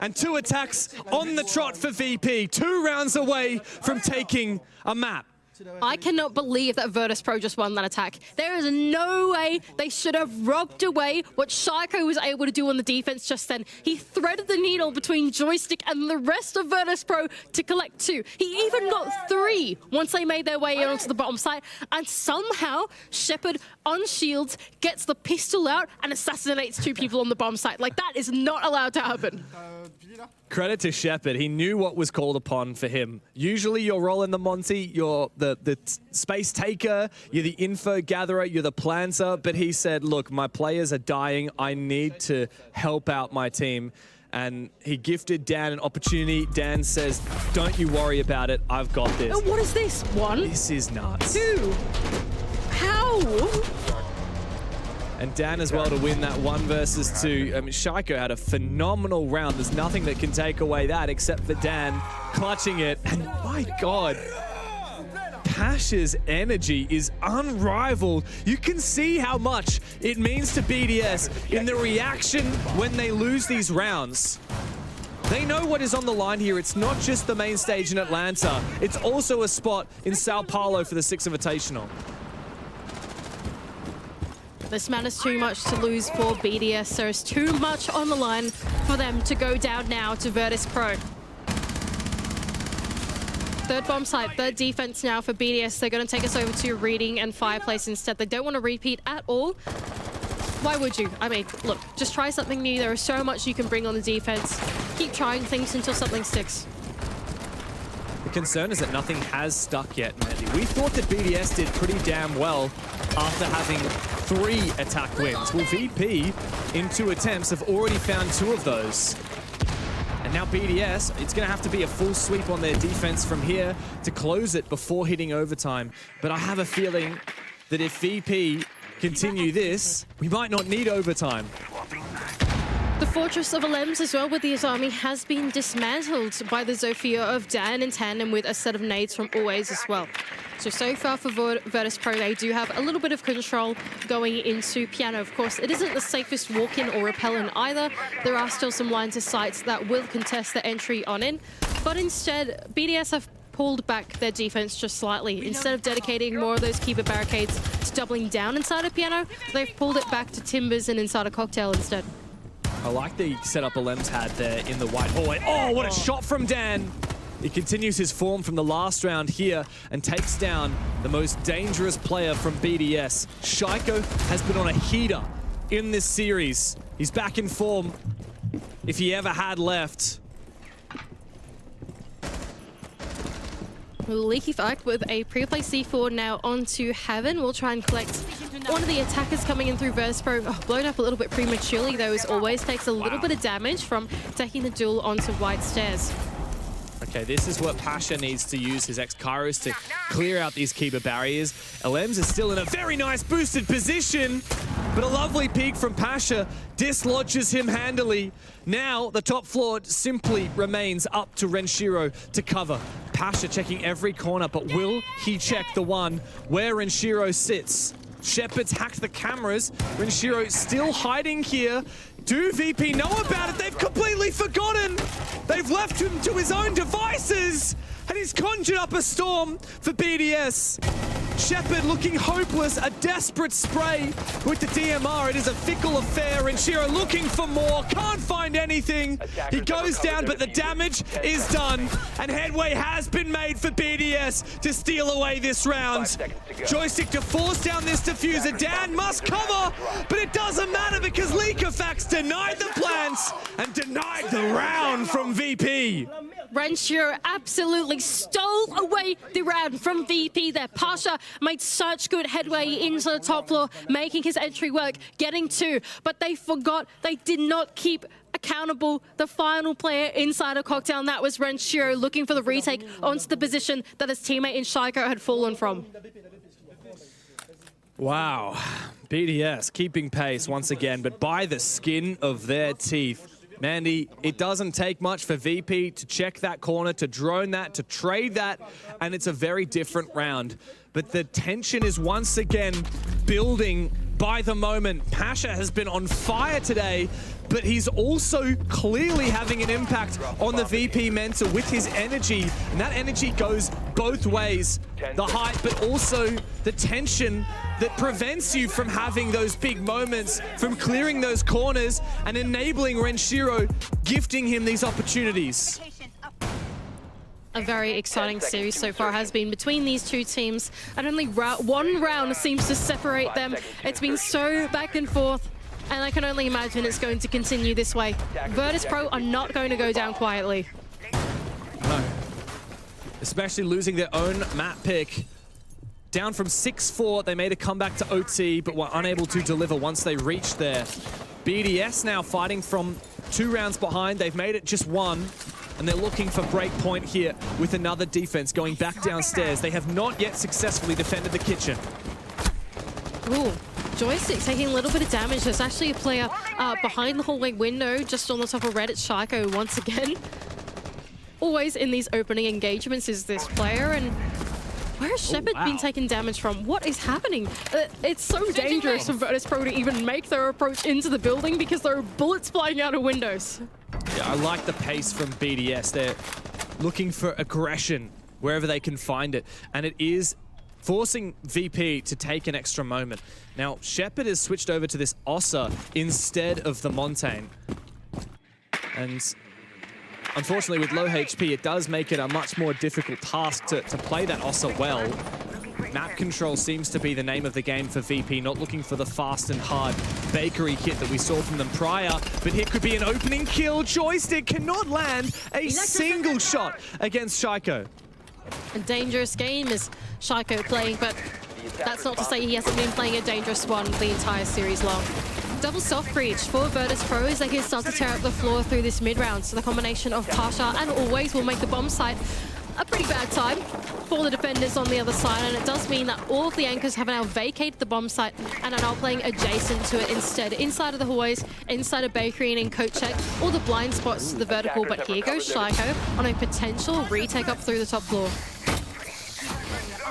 And 2 attacks on the trot for VP. 2 rounds away from taking a map. I cannot believe that Virtus Pro just won that attack. There is no way they should have robbed away what Shaiko was able to do on the defense just then. He threaded the needle between Joystick and the rest of Virtus Pro to collect 2. He even got 3 once they made their way onto the bottom side. And somehow, Shepard on shields gets the pistol out and assassinates 2 people on the bomb site. Like, that is not allowed to happen. Credit to Shepard. He knew what was called upon for him. Usually you're rolling the Monty, you're the space taker, you're the info gatherer, you're the planter, but he said, look, my players are dying. I need to help out my team. And he gifted Dan an opportunity. Dan says, don't you worry about it. I've got this. Oh, what is this? 1? This is nuts. 2. How? And Dan as well to win that 1 versus 2. I mean, Shaiko had a phenomenal round. There's nothing that can take away that except for Dan clutching it. And my God, Pasha's energy is unrivaled. You can see how much it means to BDS in the reaction when they lose these rounds. They know what is on the line here. It's not just the main stage in Atlanta. It's also a spot in Sao Paulo for the Six Invitational. This matters too much to lose for BDS. There's too much on the line for them to go down now to Virtus Pro. Third bomb site, third defense now for BDS. They're going to take us over to Reading and Fireplace instead. They don't want to repeat at all. Why would you? I mean, look, just try something new. There is so much you can bring on the defense. Keep trying things until something sticks. The concern is that nothing has stuck yet, Mandy. We thought that BDS did pretty damn well after having 3 attack wins. Well, VP, in 2 attempts, have already found 2 of those. And now BDS, it's going to have to be a full sweep on their defense from here to close it before hitting overtime. But I have a feeling that if VP continue this, we might not need overtime. The Fortress of Alems as well with the Azami has been dismantled by the Zofia of Dan in tandem with a set of nades from Always as well. So far for Virtus Pro, they do have a little bit of control going into Piano. Of course, it isn't the safest walk-in or repellent either. There are still some lines of sights that will contest the entry on in. But instead, BDS have pulled back their defense just slightly. Instead of dedicating more of those keeper barricades to doubling down inside of Piano, they've pulled it back to Timbers and inside a Cocktail instead. I like the setup Alems had there in the white hallway. Oh, what a shot from Dan! He continues his form from the last round here and takes down the most dangerous player from BDS. Shaiko has been on a heater in this series. He's back in form, if he ever had left. Leaky Fight with a pre-play C4 now onto Heaven. We'll try and collect one of the attackers coming in through Virtus Pro. Oh, blown up a little bit prematurely though, as Always takes a little bit of damage from taking the duel onto White Stairs. Okay, this is what Pasha needs to use his X-Kairos to clear out these keeper barriers. Alems is still in a very nice boosted position, but a lovely peek from Pasha dislodges him handily. Now, the top floor simply remains up to Renshiro to cover. Pasha checking every corner, but will he check the one where Renshiro sits? Shepard's hacked the cameras. Renshiro still hiding here. Do VP know about it? They've completely forgotten. They've left him to his own devices. And he's conjured up a storm for BDS. Shepard looking hopeless, a desperate spray with the DMR. It is a fickle affair, and Shiro looking for more, can't find anything. He goes down, but the damage is done, and headway has been made for BDS to steal away this round. Joystick to force down this diffuser. Dan must cover, but it doesn't matter because Leakerfax denied the plants and denied the round from VP. Renshiro absolutely stole away the round from VP there. Pasha made such good headway into the top floor, making his entry work, getting 2, but they forgot they did not keep accountable the final player inside a Cocktail, and that was Renshiro looking for the retake onto the position that his teammate in Shaiko had fallen from. Wow, BDS keeping pace once again, but by the skin of their teeth. Mandy, it doesn't take much for VP to check that corner, to drone that, to trade that, and it's a very different round. But the tension is once again building by the moment. Pasha has been on fire today, but he's also clearly having an impact on the VP mental with his energy, and that energy goes both ways. The height, but also the tension that prevents you from having those big moments, from clearing those corners and enabling Renshiro, gifting him these opportunities. A very exciting series so far has been between these two teams, and only one round seems to separate them. It's been so back and forth, and I can only imagine it's going to continue this way. Virtus Pro are not going to go down quietly. No. Especially losing their own map pick. Down from 6-4, they made a comeback to OT, but were unable to deliver once they reached there. BDS now fighting from 2 rounds behind. They've made it just 1, and they're looking for break point here with another defense going back downstairs. They have not yet successfully defended the kitchen. Ooh, Joystick taking a little bit of damage. There's actually a player behind the hallway window, just on the top of red. It's Shaiko once again. Always in these opening engagements is this player, and where has Shepard been taking damage from? What is happening? It's so dangerous for Virtus Pro to even make their approach into the building because there are bullets flying out of windows. Yeah, I like the pace from BDS. They're looking for aggression wherever they can find it, and it is forcing VP to take an extra moment. Now, Shepard has switched over to this Ossa instead of the Montaigne. And unfortunately, with low HP, it does make it a much more difficult task to play that Ossa well. Map control seems to be the name of the game for VP, not looking for the fast and hard bakery hit that we saw from them prior. But here could be an opening kill. Joystick cannot land a single shot against Shaiko. A dangerous game is Shaiko playing, but that's not to say he hasn't been playing a dangerous one the entire series long. Double soft breach for Virtus Pro as they can start to tear up the floor through this mid-round. So the combination of Pasha and Always will make the bomb site a pretty bad time for the defenders on the other side, and it does mean that all of the anchors have now vacated the bomb site and are now playing adjacent to it instead. Inside of the hallways, inside of Bakery and in coat check, all the blind spots to the vertical, but here goes Shaiko on a potential retake up through the top floor.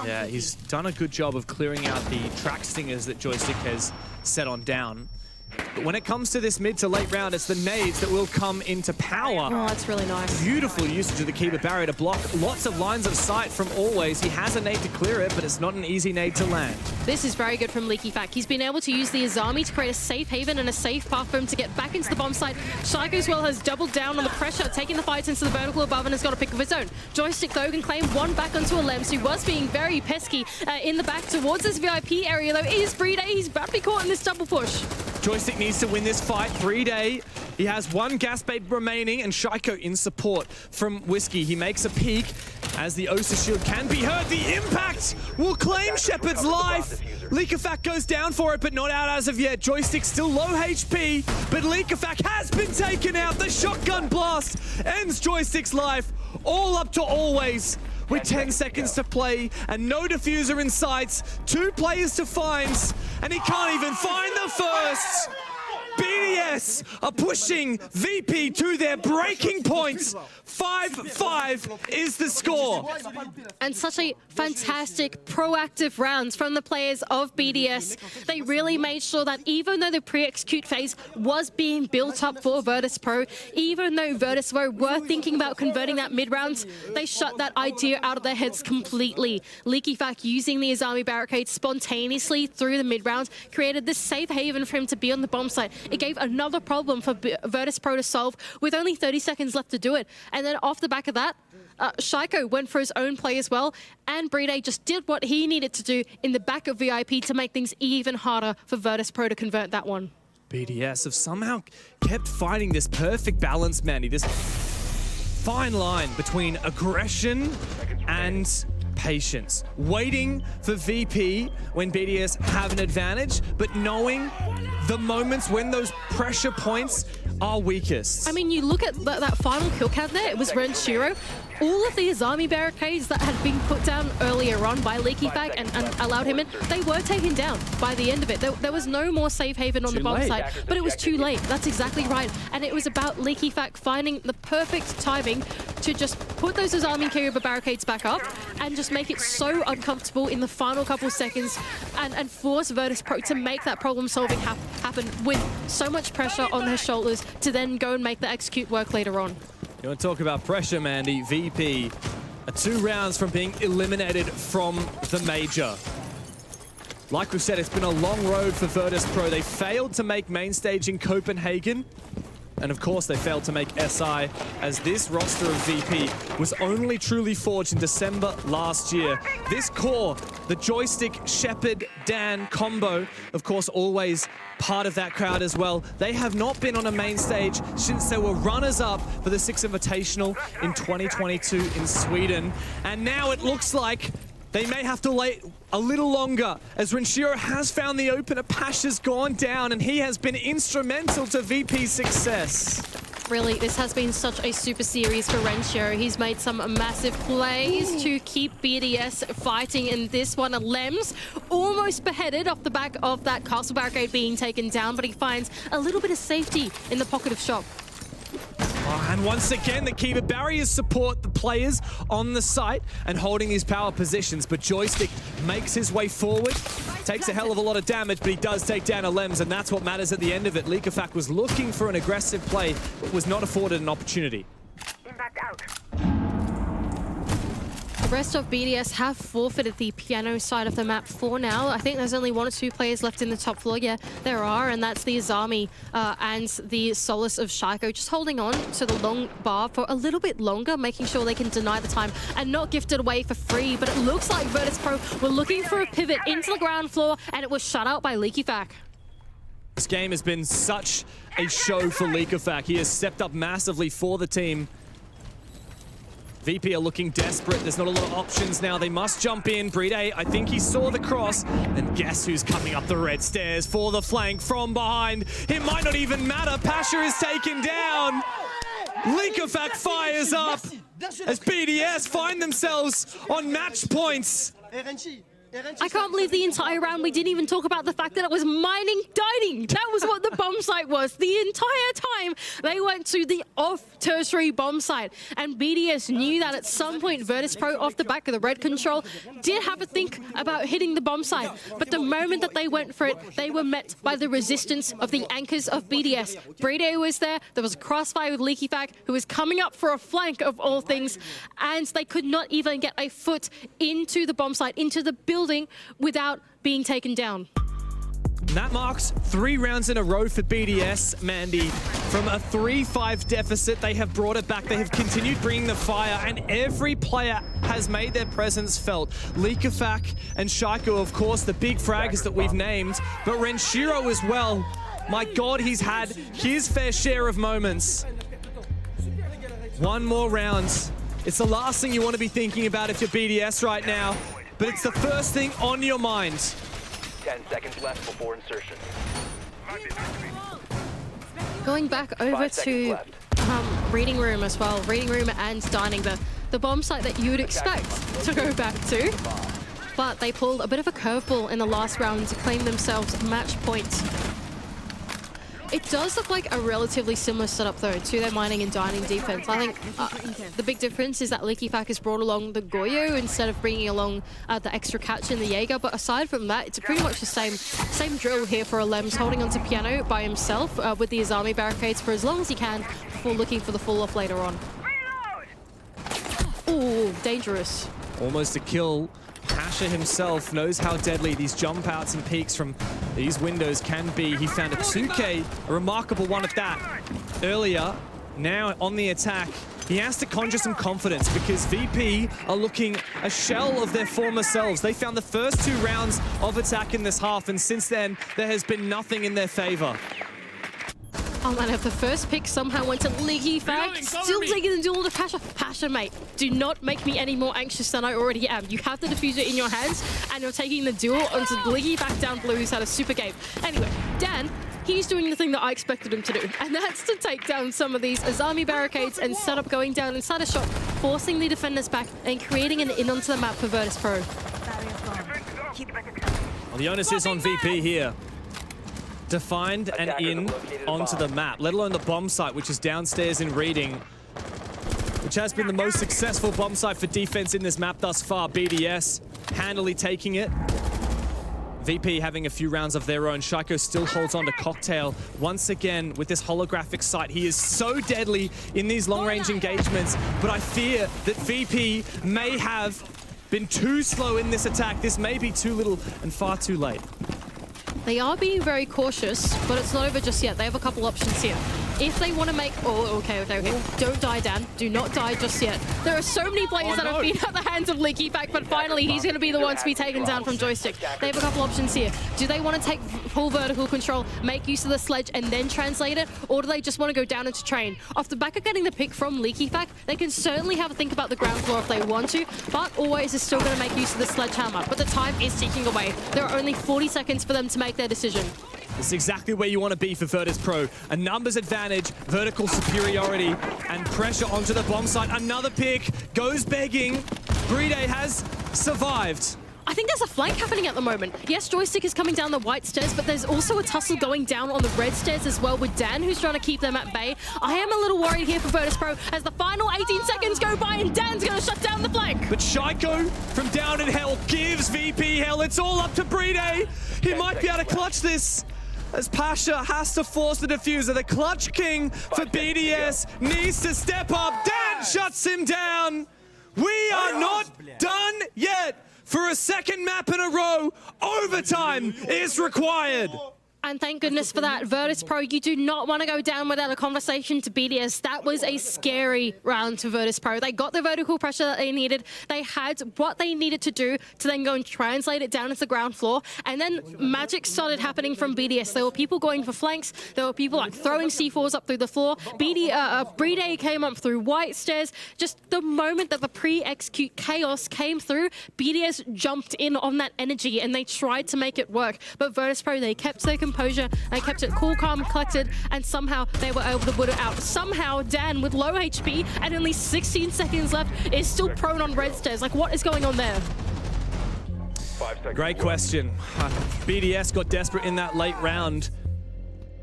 Yeah, he's done a good job of clearing out the track stingers that Joystick has set on down. But when it comes to this mid to late round, it's the nades that will come into power. Oh, that's really nice. Beautiful usage of the Keeper barrier to block lots of lines of sight from Always. He has a nade to clear it, but it's not an easy nade to land. This is very good from Leaky Fack. He's been able to use the Azami to create a safe haven and a safe path for him to get back into the bomb site. Shaiko as well has doubled down on the pressure, taking the fights into the vertical above and has got a pick of his own. Joystick, though, can claim one back onto a Lems, who was being very pesky in the back towards this VIP area, though. Is Brede. He's about to be caught in this double push. Joystick needs to win this fight. Brede, he has one gas bait remaining, and Shaiko in support from Whiskey. He makes a peek as the Osa shield can be heard. The impact will claim Shepard's life. Leakafak goes down for it, but not out as of yet. Joystick still low HP, but Leakafak has been taken out. The shotgun blast ends Joystick's life. All up to Always. With 10 seconds to play and no diffuser in sight, 2 players to find, and he can't even find the first. BDS are pushing VP to their breaking point. 5-5 is the score. And such a fantastic, proactive rounds from the players of BDS. They really made sure that even though the pre-execute phase was being built up for Virtus Pro, even though Virtus Pro were thinking about converting that mid-round, they shut that idea out of their heads completely. Leaky Fack using the Azami barricade spontaneously through the mid-round created this safe haven for him to be on the bomb site. It gave another problem for Virtus Pro to solve with only 30 seconds left to do it. And then off the back of that, Shaiko went for his own play as well, and Brede just did what he needed to do in the back of VIP to make things even harder for Virtus Pro to convert that one. BDS have somehow kept finding this perfect balance, Mandy, this fine line between aggression and patience. Waiting for VP when BDS have an advantage, but knowing the moments when those pressure points are weakest. I mean, you look at that final kill count there, it was Renshiro. All of the Azami barricades that had been put down earlier on by Leaky Fack and allowed him in, they were taken down by the end of it. There was no more safe haven on the bomb site, but it was too late. That's exactly right. And it was about Leaky Fack finding the perfect timing to just put those Azami Kyriba barricades back up and just make it so uncomfortable in the final couple seconds and force Virtus Pro to make that problem solving happen with so much pressure on their shoulders to then go and make the execute work later on. You want to talk about pressure, Mandy? VP are 2 rounds from being eliminated from the major. Like we said, it's been a long road for Virtus Pro. They failed to make main stage in Copenhagen. And of course, they failed to make SI, as this roster of VP was only truly forged in December last year. This core, the Joystick, Shepard, Dan combo, of course, always part of that crowd as well. They have not been on a main stage since they were runners-up for the Six Invitational in 2022 in Sweden. And now it looks like they may have to wait a little longer, as Renshiro has found the opener. Pasha's gone down, and he has been instrumental to VP's success. Really, this has been such a super series for Renshiro. He's made some massive plays to keep BDS fighting in this one. Lems almost beheaded off the back of that castle barricade being taken down, but he finds a little bit of safety in the pocket of shop. Oh, and once again, the Kiva barriers support the players on the site and holding these power positions, but Joystick makes his way forward, takes a hell of a lot of damage, but he does take down a Lems, and that's what matters at the end of it. Likafak was looking for an aggressive play, but was not afforded an opportunity. Impact out. The rest of BDS have forfeited the piano side of the map for now. I think there's only 1 or 2 players left in the top floor. Yeah, there are, and that's the Azami and the Solace of Shaiko just holding on to the long bar for a little bit longer, making sure they can deny the time and not gift it away for free. But it looks like Virtus Pro were looking for a pivot into the ground floor, and it was shut out by Likafak. This game has been such a show for Likafak. He has stepped up massively for the team. VP are looking desperate. There's not a lot of options now. They must jump in. Brede, I think he saw the cross. And guess who's coming up the red stairs for the flank from behind? It might not even matter. Pasha is taken down. Likafak fires up as BDS find themselves on match points. I can't believe the entire round we didn't even talk about the fact that it was mining dining. That was what the bomb site was. The entire time they went to the off-tertiary bomb site. And BDS knew that at some point Virtus Pro off the back of the red control did have a think about hitting the bomb site. But the moment that they went for it, they were met by the resistance of the anchors of BDS. Brede was there. There was a crossfire with Likafak, who was coming up for a flank of all things. And they could not even get a foot into the bomb site, into the building, without being taken down. That marks 3 rounds in a row for BDS, Mandy. From a 3-5 deficit, they have brought it back. They have continued bringing the fire, and every player has made their presence felt. Likafak and Shaiko, of course, the big fraggers that we've named, but Renshiro as well. My God, he's had his fair share of moments. 1 more round. It's the last thing you want to be thinking about if you're BDS right now. But it's the first thing on your mind. 10 seconds left before insertion. Going back over 5 seconds to left. reading room as well. Reading room and dining, the bomb site that you would expect to go back to. But they pulled a bit of a curveball in the last round to claim themselves match point. It does look like a relatively similar setup, though, to their mining and dining defense. I think the big difference is that Likafak has brought along the Goyo instead of bringing along the extra catch in the Jaeger. But aside from that, it's pretty much the same drill here for a Lems, holding onto piano by himself with the Azami barricades for as long as he can before looking for the fall-off later on. Ooh, dangerous. Almost a kill. Pasha himself knows how deadly these jump outs and peeks from these windows can be. He found a 2K, a remarkable one at that, earlier. Now on the attack, he has to conjure some confidence because VP are looking a shell of their former selves. They found the first 2 rounds of attack in this half, and since then, there has been nothing in their favor. Oh man, if the first pick somehow went to Likafak, still taking the duel to Pasha. Pasha, mate, do not make me any more anxious than I already am. You have the diffuser in your hands, and you're taking the duel onto Likafak down blue, who's had a super game. Anyway, Dan, he's doing the thing that I expected him to do, and that's to take down some of these Azami barricades and set up going down inside a shot, forcing the defenders back and creating an in onto the map for Virtus Pro. Well, the onus is on VP here to find an in onto the map, let alone the bomb site, which is downstairs in Reading, which has been the most successful bomb site for defense in this map thus far. BDS handily taking it. VP having a few rounds of their own. Shaiko still holds on to Cocktail. Once again, with this holographic sight, he is so deadly in these long-range engagements, but I fear that VP may have been too slow in this attack. This may be too little and far too late. They are being very cautious, but it's not over just yet. They have a couple options here. If they want to make... Oh, okay. Don't die, Dan. Do not die just yet. There are so many players that have been at the hands of Likafak, but finally he's going to be the one to be taken down from Joystick. They have a couple options here. Do they want to take full vertical control, make use of the sledge, and then translate it? Or do they just want to go down into train? Off the back of getting the pick from Likafak, they can certainly have a think about the ground floor if they want to, but always is still going to make use of the sledgehammer. But the time is ticking away. There are only 40 seconds for them to make their decision. It's exactly where you want to be for Virtus Pro. A numbers advantage, vertical superiority, and pressure onto the bomb site. Another pick, goes begging. BDS has survived. I think there's a flank happening at the moment. Yes, Joystick is coming down the white stairs, but there's also a tussle going down on the red stairs as well with Dan, who's trying to keep them at bay. I am a little worried here for Virtus Pro as the final 18 seconds go by and Dan's going to shut down the flank. But Shaiko from down in hell gives VP hell. It's all up to BDS. He might be able to clutch this, as Pasha has to force the diffuser. The clutch king for BDS needs to step up. Dan shuts him down. We are not done yet. For a second map in a row, overtime is required. And thank goodness for that. Virtus Pro, you do not want to go down without a conversation to BDS. That was a scary round to Virtus Pro. They got the vertical pressure that they needed. They had what they needed to do to then go and translate it down into the ground floor. And then magic started happening from BDS. There were people going for flanks. There were people like throwing C4s up through the floor. BDS came up through white stairs. Just the moment that the pre-execute chaos came through, BDS jumped in on that energy and they tried to make it work. But Virtus Pro, they kept their composure. They kept it cool, calm, collected, and somehow they were able to put it out. Somehow Dan, with low HP and only 16 seconds left, is still prone on red stairs. Like, what is going on there? Great question. BDS got desperate in that late round.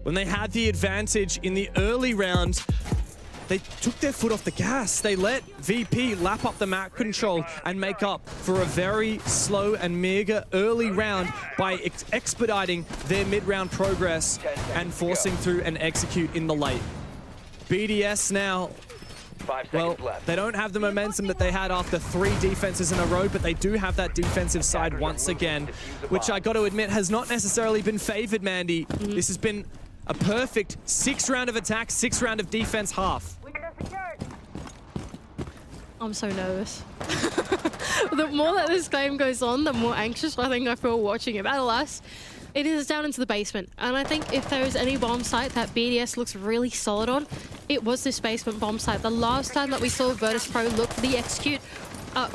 When they had the advantage in the early round, they took their foot off the gas. They let VP lap up the map control and make up for a very slow and meager early round by expediting their mid-round progress and forcing through an execute in the late. BDS now, well, they don't have the momentum that they had after 3 defenses in a row, but they do have that defensive side once again, which I got to admit has not necessarily been favored, Mandy. This has been a perfect 6 round of attack, 6 round of defense half. I'm so nervous. The more that this game goes on, the more anxious I think I feel watching it. But alas, it is down into the basement. And I think if there is any bomb site that BDS looks really solid on, it was this basement bomb site. The last time that we saw Virtus Pro look for the execute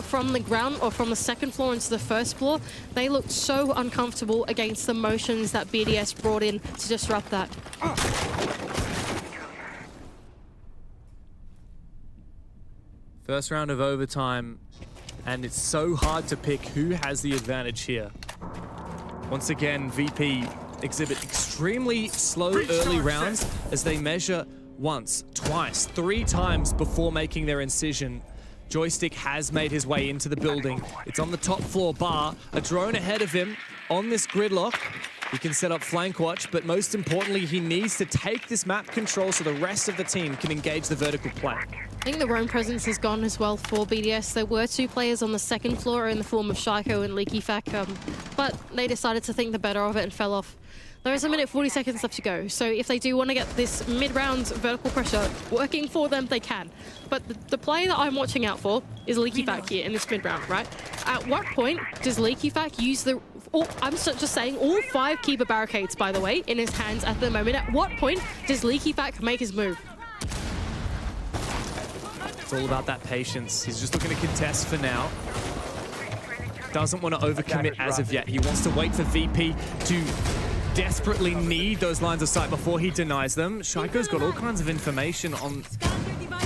from the ground or from the second floor into the first floor, they looked so uncomfortable against the motions that BDS brought in to disrupt that. First round of overtime, and it's so hard to pick who has the advantage here. Once again, VP exhibit extremely slow early rounds as they measure once, twice, 3 times before making their incision. Joystick has made his way into the building. It's on the top floor bar. A drone ahead of him on this gridlock. He can set up flank watch, but most importantly, he needs to take this map control so the rest of the team can engage the vertical plank. I think the roam presence is gone as well for BDS. There were 2 players on the second floor in the form of Shaiko and Leaky Fac, but they decided to think the better of it and fell off. There is 1 minute 40 seconds left to go, so if they do want to get this mid-round vertical pressure working for them, they can. But the player that I'm watching out for is Leaky Fac here in this mid-round, right? At what point does Leaky Fac use the... I'm just saying, all 5 keeper barricades, by the way, in his hands at the moment. At what point does Leaky Fac make his move? It's all about that patience. He's just looking to contest for now. Doesn't want to overcommit as of yet. He wants to wait for VP to desperately need those lines of sight before he denies them. Shaiko's got all kinds of information on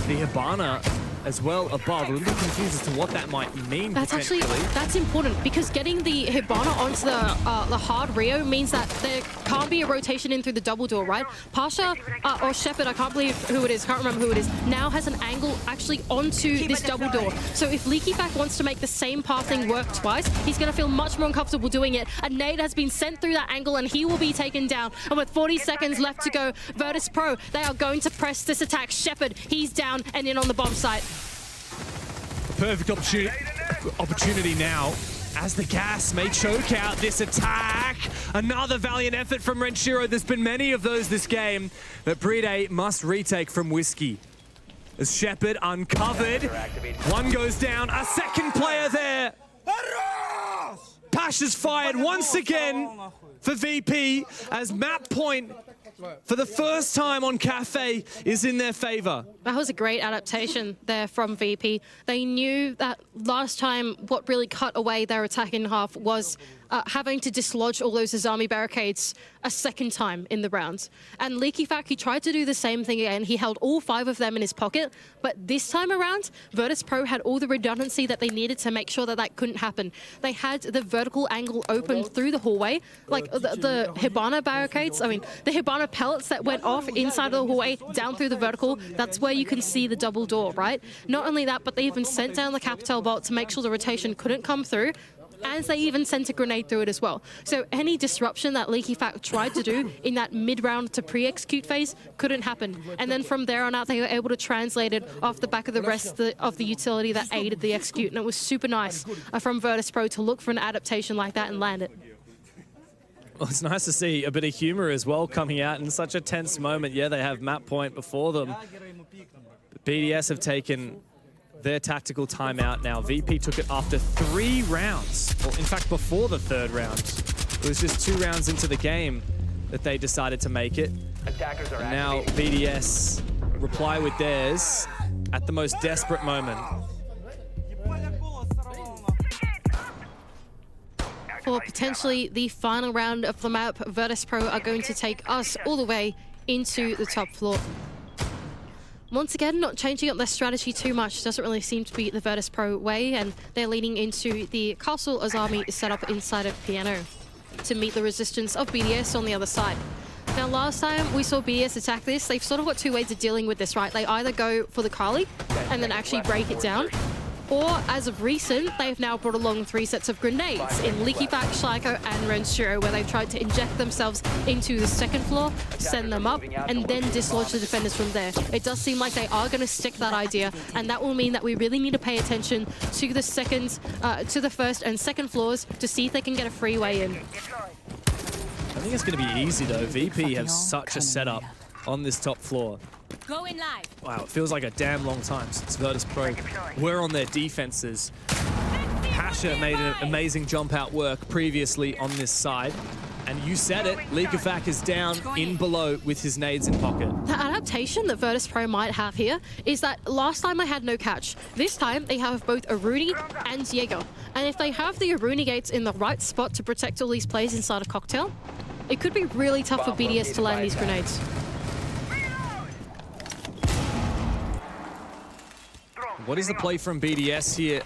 the Hibana as well above. A little confused as to what that might mean. That's important, because getting the Hibana onto the hard Rio means that there can't be a rotation in through the double door, right? Pasha or Shepard, I can't believe who it is, can't remember who it is, now has an angle actually onto this double door. So if Leaky Fac wants to make the same pathing work twice, he's going to feel much more uncomfortable doing it. A nade has been sent through that angle and he will be taken down. And with 40 seconds left to go, Virtus Pro, they are going to press this attack. Shepard, he's down and in on the bomb site. Perfect opportunity now as the gas may choke out this attack. Another valiant effort from Renshiro. There's been many of those this game that BDS must retake from Whiskey. As Shepard uncovered, 1 goes down, a second player there. Pasha's fired once again for VP as map point for the first time on Cafe is in their favor. That was a great adaptation there from VP. They knew that last time what really cut away their attack in half was having to dislodge all those Azami barricades a second time in the round. And Leaky Fact, he tried to do the same thing again. He held all 5 of them in his pocket, but this time around, Virtus Pro had all the redundancy that they needed to make sure that that couldn't happen. They had the vertical angle open through the hallway, like the Hibana barricades, I mean, the Hibana pellets that went off inside of the hallway, down through the vertical, that's where you can see the double door, right? Not only that, but they even sent down the Capital Bolt to make sure the rotation couldn't come through, and they even sent a grenade through it as well. So any disruption that Leaky Fact tried to do in that mid-round to pre-execute phase couldn't happen. And then from there on out, they were able to translate it off the back of the rest of the utility that aided the execute. And it was super nice from Virtus Pro to look for an adaptation like that and land it. Well, it's nice to see a bit of humor as well coming out in such a tense moment. Yeah, they have map point before them. But BDS have taken their tactical timeout now. VP took it after 3 rounds. Well, in fact, before the 3rd round. It was just 2 rounds into the game that they decided to make it. Attackers are And now BDS reply with theirs at the most desperate moment. For potentially the final round of the map, Virtus Pro are going to take us all the way into the top floor. Once again, not changing up their strategy too much. Doesn't really seem to be the Virtus Pro way, and they're leaning into the Castle Azami setup inside of Piano to meet the resistance of BDS on the other side. Now, last time we saw BDS attack this, they've sort of got 2 ways of dealing with this, right? They either go for the Kali and then actually break it down, or as of recent, they've now brought along 3 sets of grenades in Leaky Fact, Schleicher, and Renshiro, where they've tried to inject themselves into the 2nd floor, send them up, and then dislodge the defenders from there. It does seem like they are going to stick that idea, and that will mean that we really need to pay attention to the to the 1st and 2nd floors to see if they can get a free way in. I think it's going to be easy though. VP have such a setup on this top floor. Going live. Wow, it feels like a damn long time since Virtus Pro were on their defenses. Pasha made an amazing jump out work previously on this side. And you said it, Leakafak is down in below with his nades in pocket. The adaptation that Virtus Pro might have here is that last time they had no catch. This time they have both Aruni and Jaeger. And if they have the Aruni gates in the right spot to protect all these players inside of Cocktail, it could be really tough for BDS to land these grenades. What is the play from BDS here?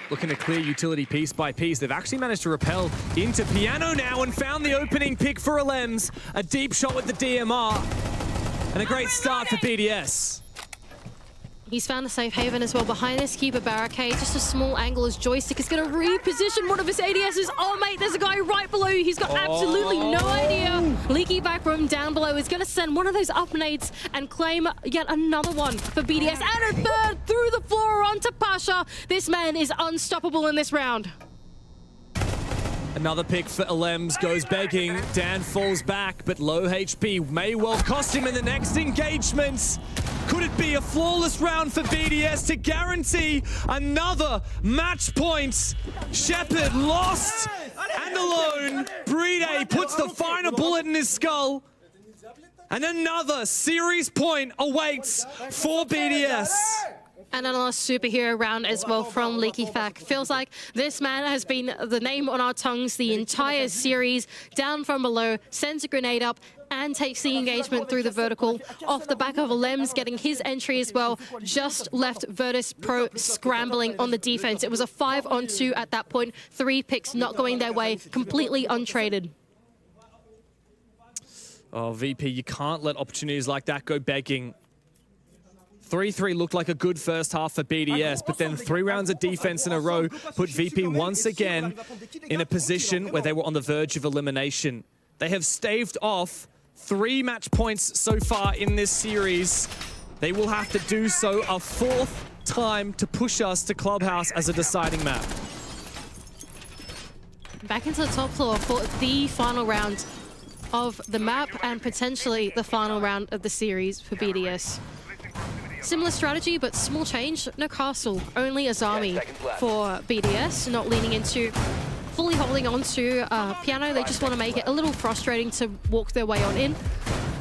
Looking to clear utility piece by piece. They've actually managed to rappel into Piano now and found the opening pick for Alems. A deep shot with the DMR. And a great start for BDS. He's found a safe haven as well behind this keeper barricade. Just a small angle as Joystick is going to reposition one of his ADSs. Oh, mate, there's a guy right below you. He's got absolutely no idea. Leaky back room down below is going to send one of those up nades and claim yet another one for BDS. And a 3rd through the floor onto Pasha. This man is unstoppable in this round. Another pick for Alems goes begging. Dan falls back, but low HP may well cost him in the next engagement. Could it be a flawless round for BDS to guarantee another match point? Shepard lost and alone. Bride puts the final bullet in his skull. And another series point awaits for BDS. And another superhero round as well from Leaky Fact. Feels like this man has been the name on our tongues the entire series. Down from below, sends a grenade up, and takes the engagement through the vertical. Off the back of Alems getting his entry as well. Just left Virtus Pro scrambling on the defense. It was a 5-on-2 at that point. 3 picks not going their way, completely untraded. Oh, VP, you can't let opportunities like that go begging. 3-3 looked like a good first half for BDS, but then 3 rounds of defense in a row put VP once again in a position where they were on the verge of elimination. They have staved off 3 match points so far in this series. They will have to do so a 4th time to push us to Clubhouse as a deciding map. Back into the top floor for the final round of the map and potentially the final round of the series for BDS. Similar strategy, but small change. No castle, only Azami for BDS, not leaning into fully holding on to Piano. They just want to make it a little frustrating to walk their way on in.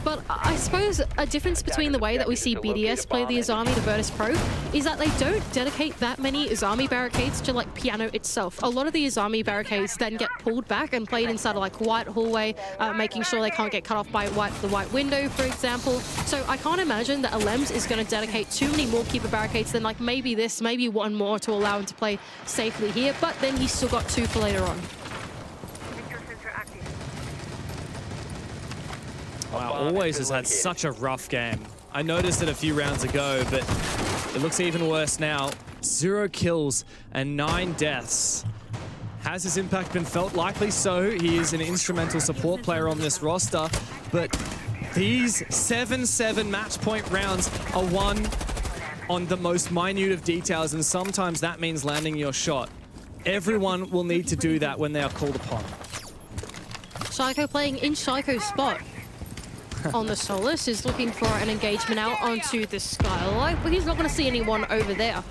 But I suppose a difference between the way that we see BDS play the Azami to Virtus Pro is that they don't dedicate that many Azami barricades to like piano itself. A lot of the Azami barricades then get pulled back and played inside of like white hallway, making sure they can't get cut off by the white window, for example. So I can't imagine that Alems is going to dedicate too many more keeper barricades than like maybe this, maybe one more to allow him to play safely here. But then he's still got 2 for later on. Wow, Always has had such a rough game. I noticed it a few rounds ago, but it looks even worse now. 0 kills and 9 deaths. Has his impact been felt? Likely so. He is an instrumental support player on this roster, but these 7-7 match point rounds are won on the most minute of details, and sometimes that means landing your shot. Everyone will need to do that when they are called upon. Shaiko playing in Shaiko's spot. On the Solus is looking for an engagement out onto the skylight, but he's not going to see anyone over there.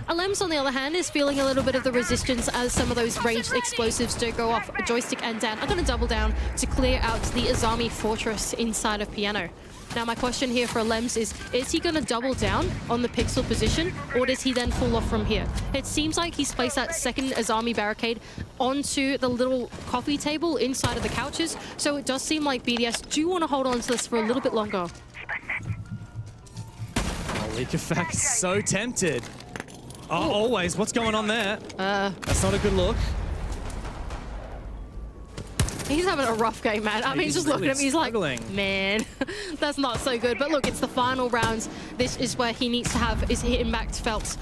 Alems, on the other hand, is feeling a little bit of the resistance as some of those ranged explosives do go off. Joystick and Dan are going to double down to clear out the Azami fortress inside of Piano. Now, my question here for Alems is he going to double down on the pixel position, or does he then fall off from here? It seems like he's placed that second Azami barricade onto the little coffee table inside of the couches, so it does seem like BDS do want to hold on to this for a little bit longer. Leak effect, so tempted. Oh, Always, what's going on there? That's not a good look. He's having a rough game, man. I mean, just looking at him, he's struggling. like, man, that's not so good. But look, it's the final rounds. This is where he needs to have his impact felt.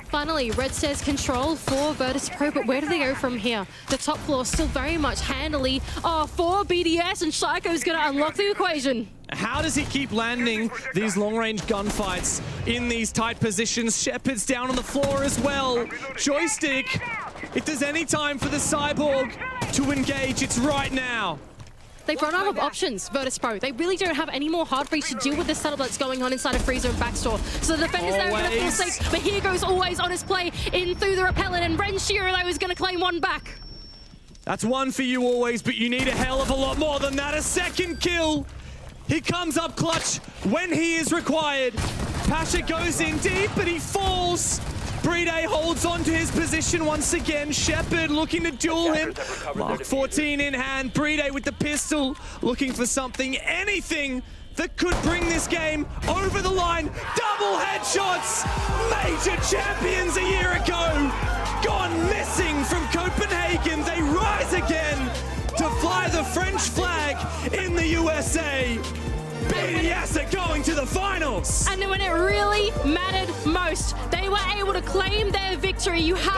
Finally, Red says control for Virtus Pro, but where do they go from here? The top floor still very much handily for BDS, and Shaiko's going to unlock the equation. How does he keep landing these long-range gunfights in these tight positions? Shepard's down on the floor as well. Joystick, if there's any time for the Cyborg to engage, it's right now. They've run out of options, Virtus Pro. They really don't have any more hard breach to deal with the setup that's going on inside of Freezer and Backstore. So the defenders there are going to feel safe, but here goes Always on his play in through the repellent, and Ren Shiro, though, is going to claim one back. That's one for you, Always, but you need a hell of a lot more than that. A second kill. He comes up clutch when he is required. Pasha goes in deep, but he falls. Bride holds on to his position once again. Shepard looking to duel him. Mark 14 in hand. Bride with the pistol, looking for something, anything that could bring this game over the line. Double headshots! Major champions a year ago! Gone missing from Copenhagen. They rise again to fly the French flag in the USA. BDS are going to the finals! And when it really mattered most, they were able to claim their victory. You have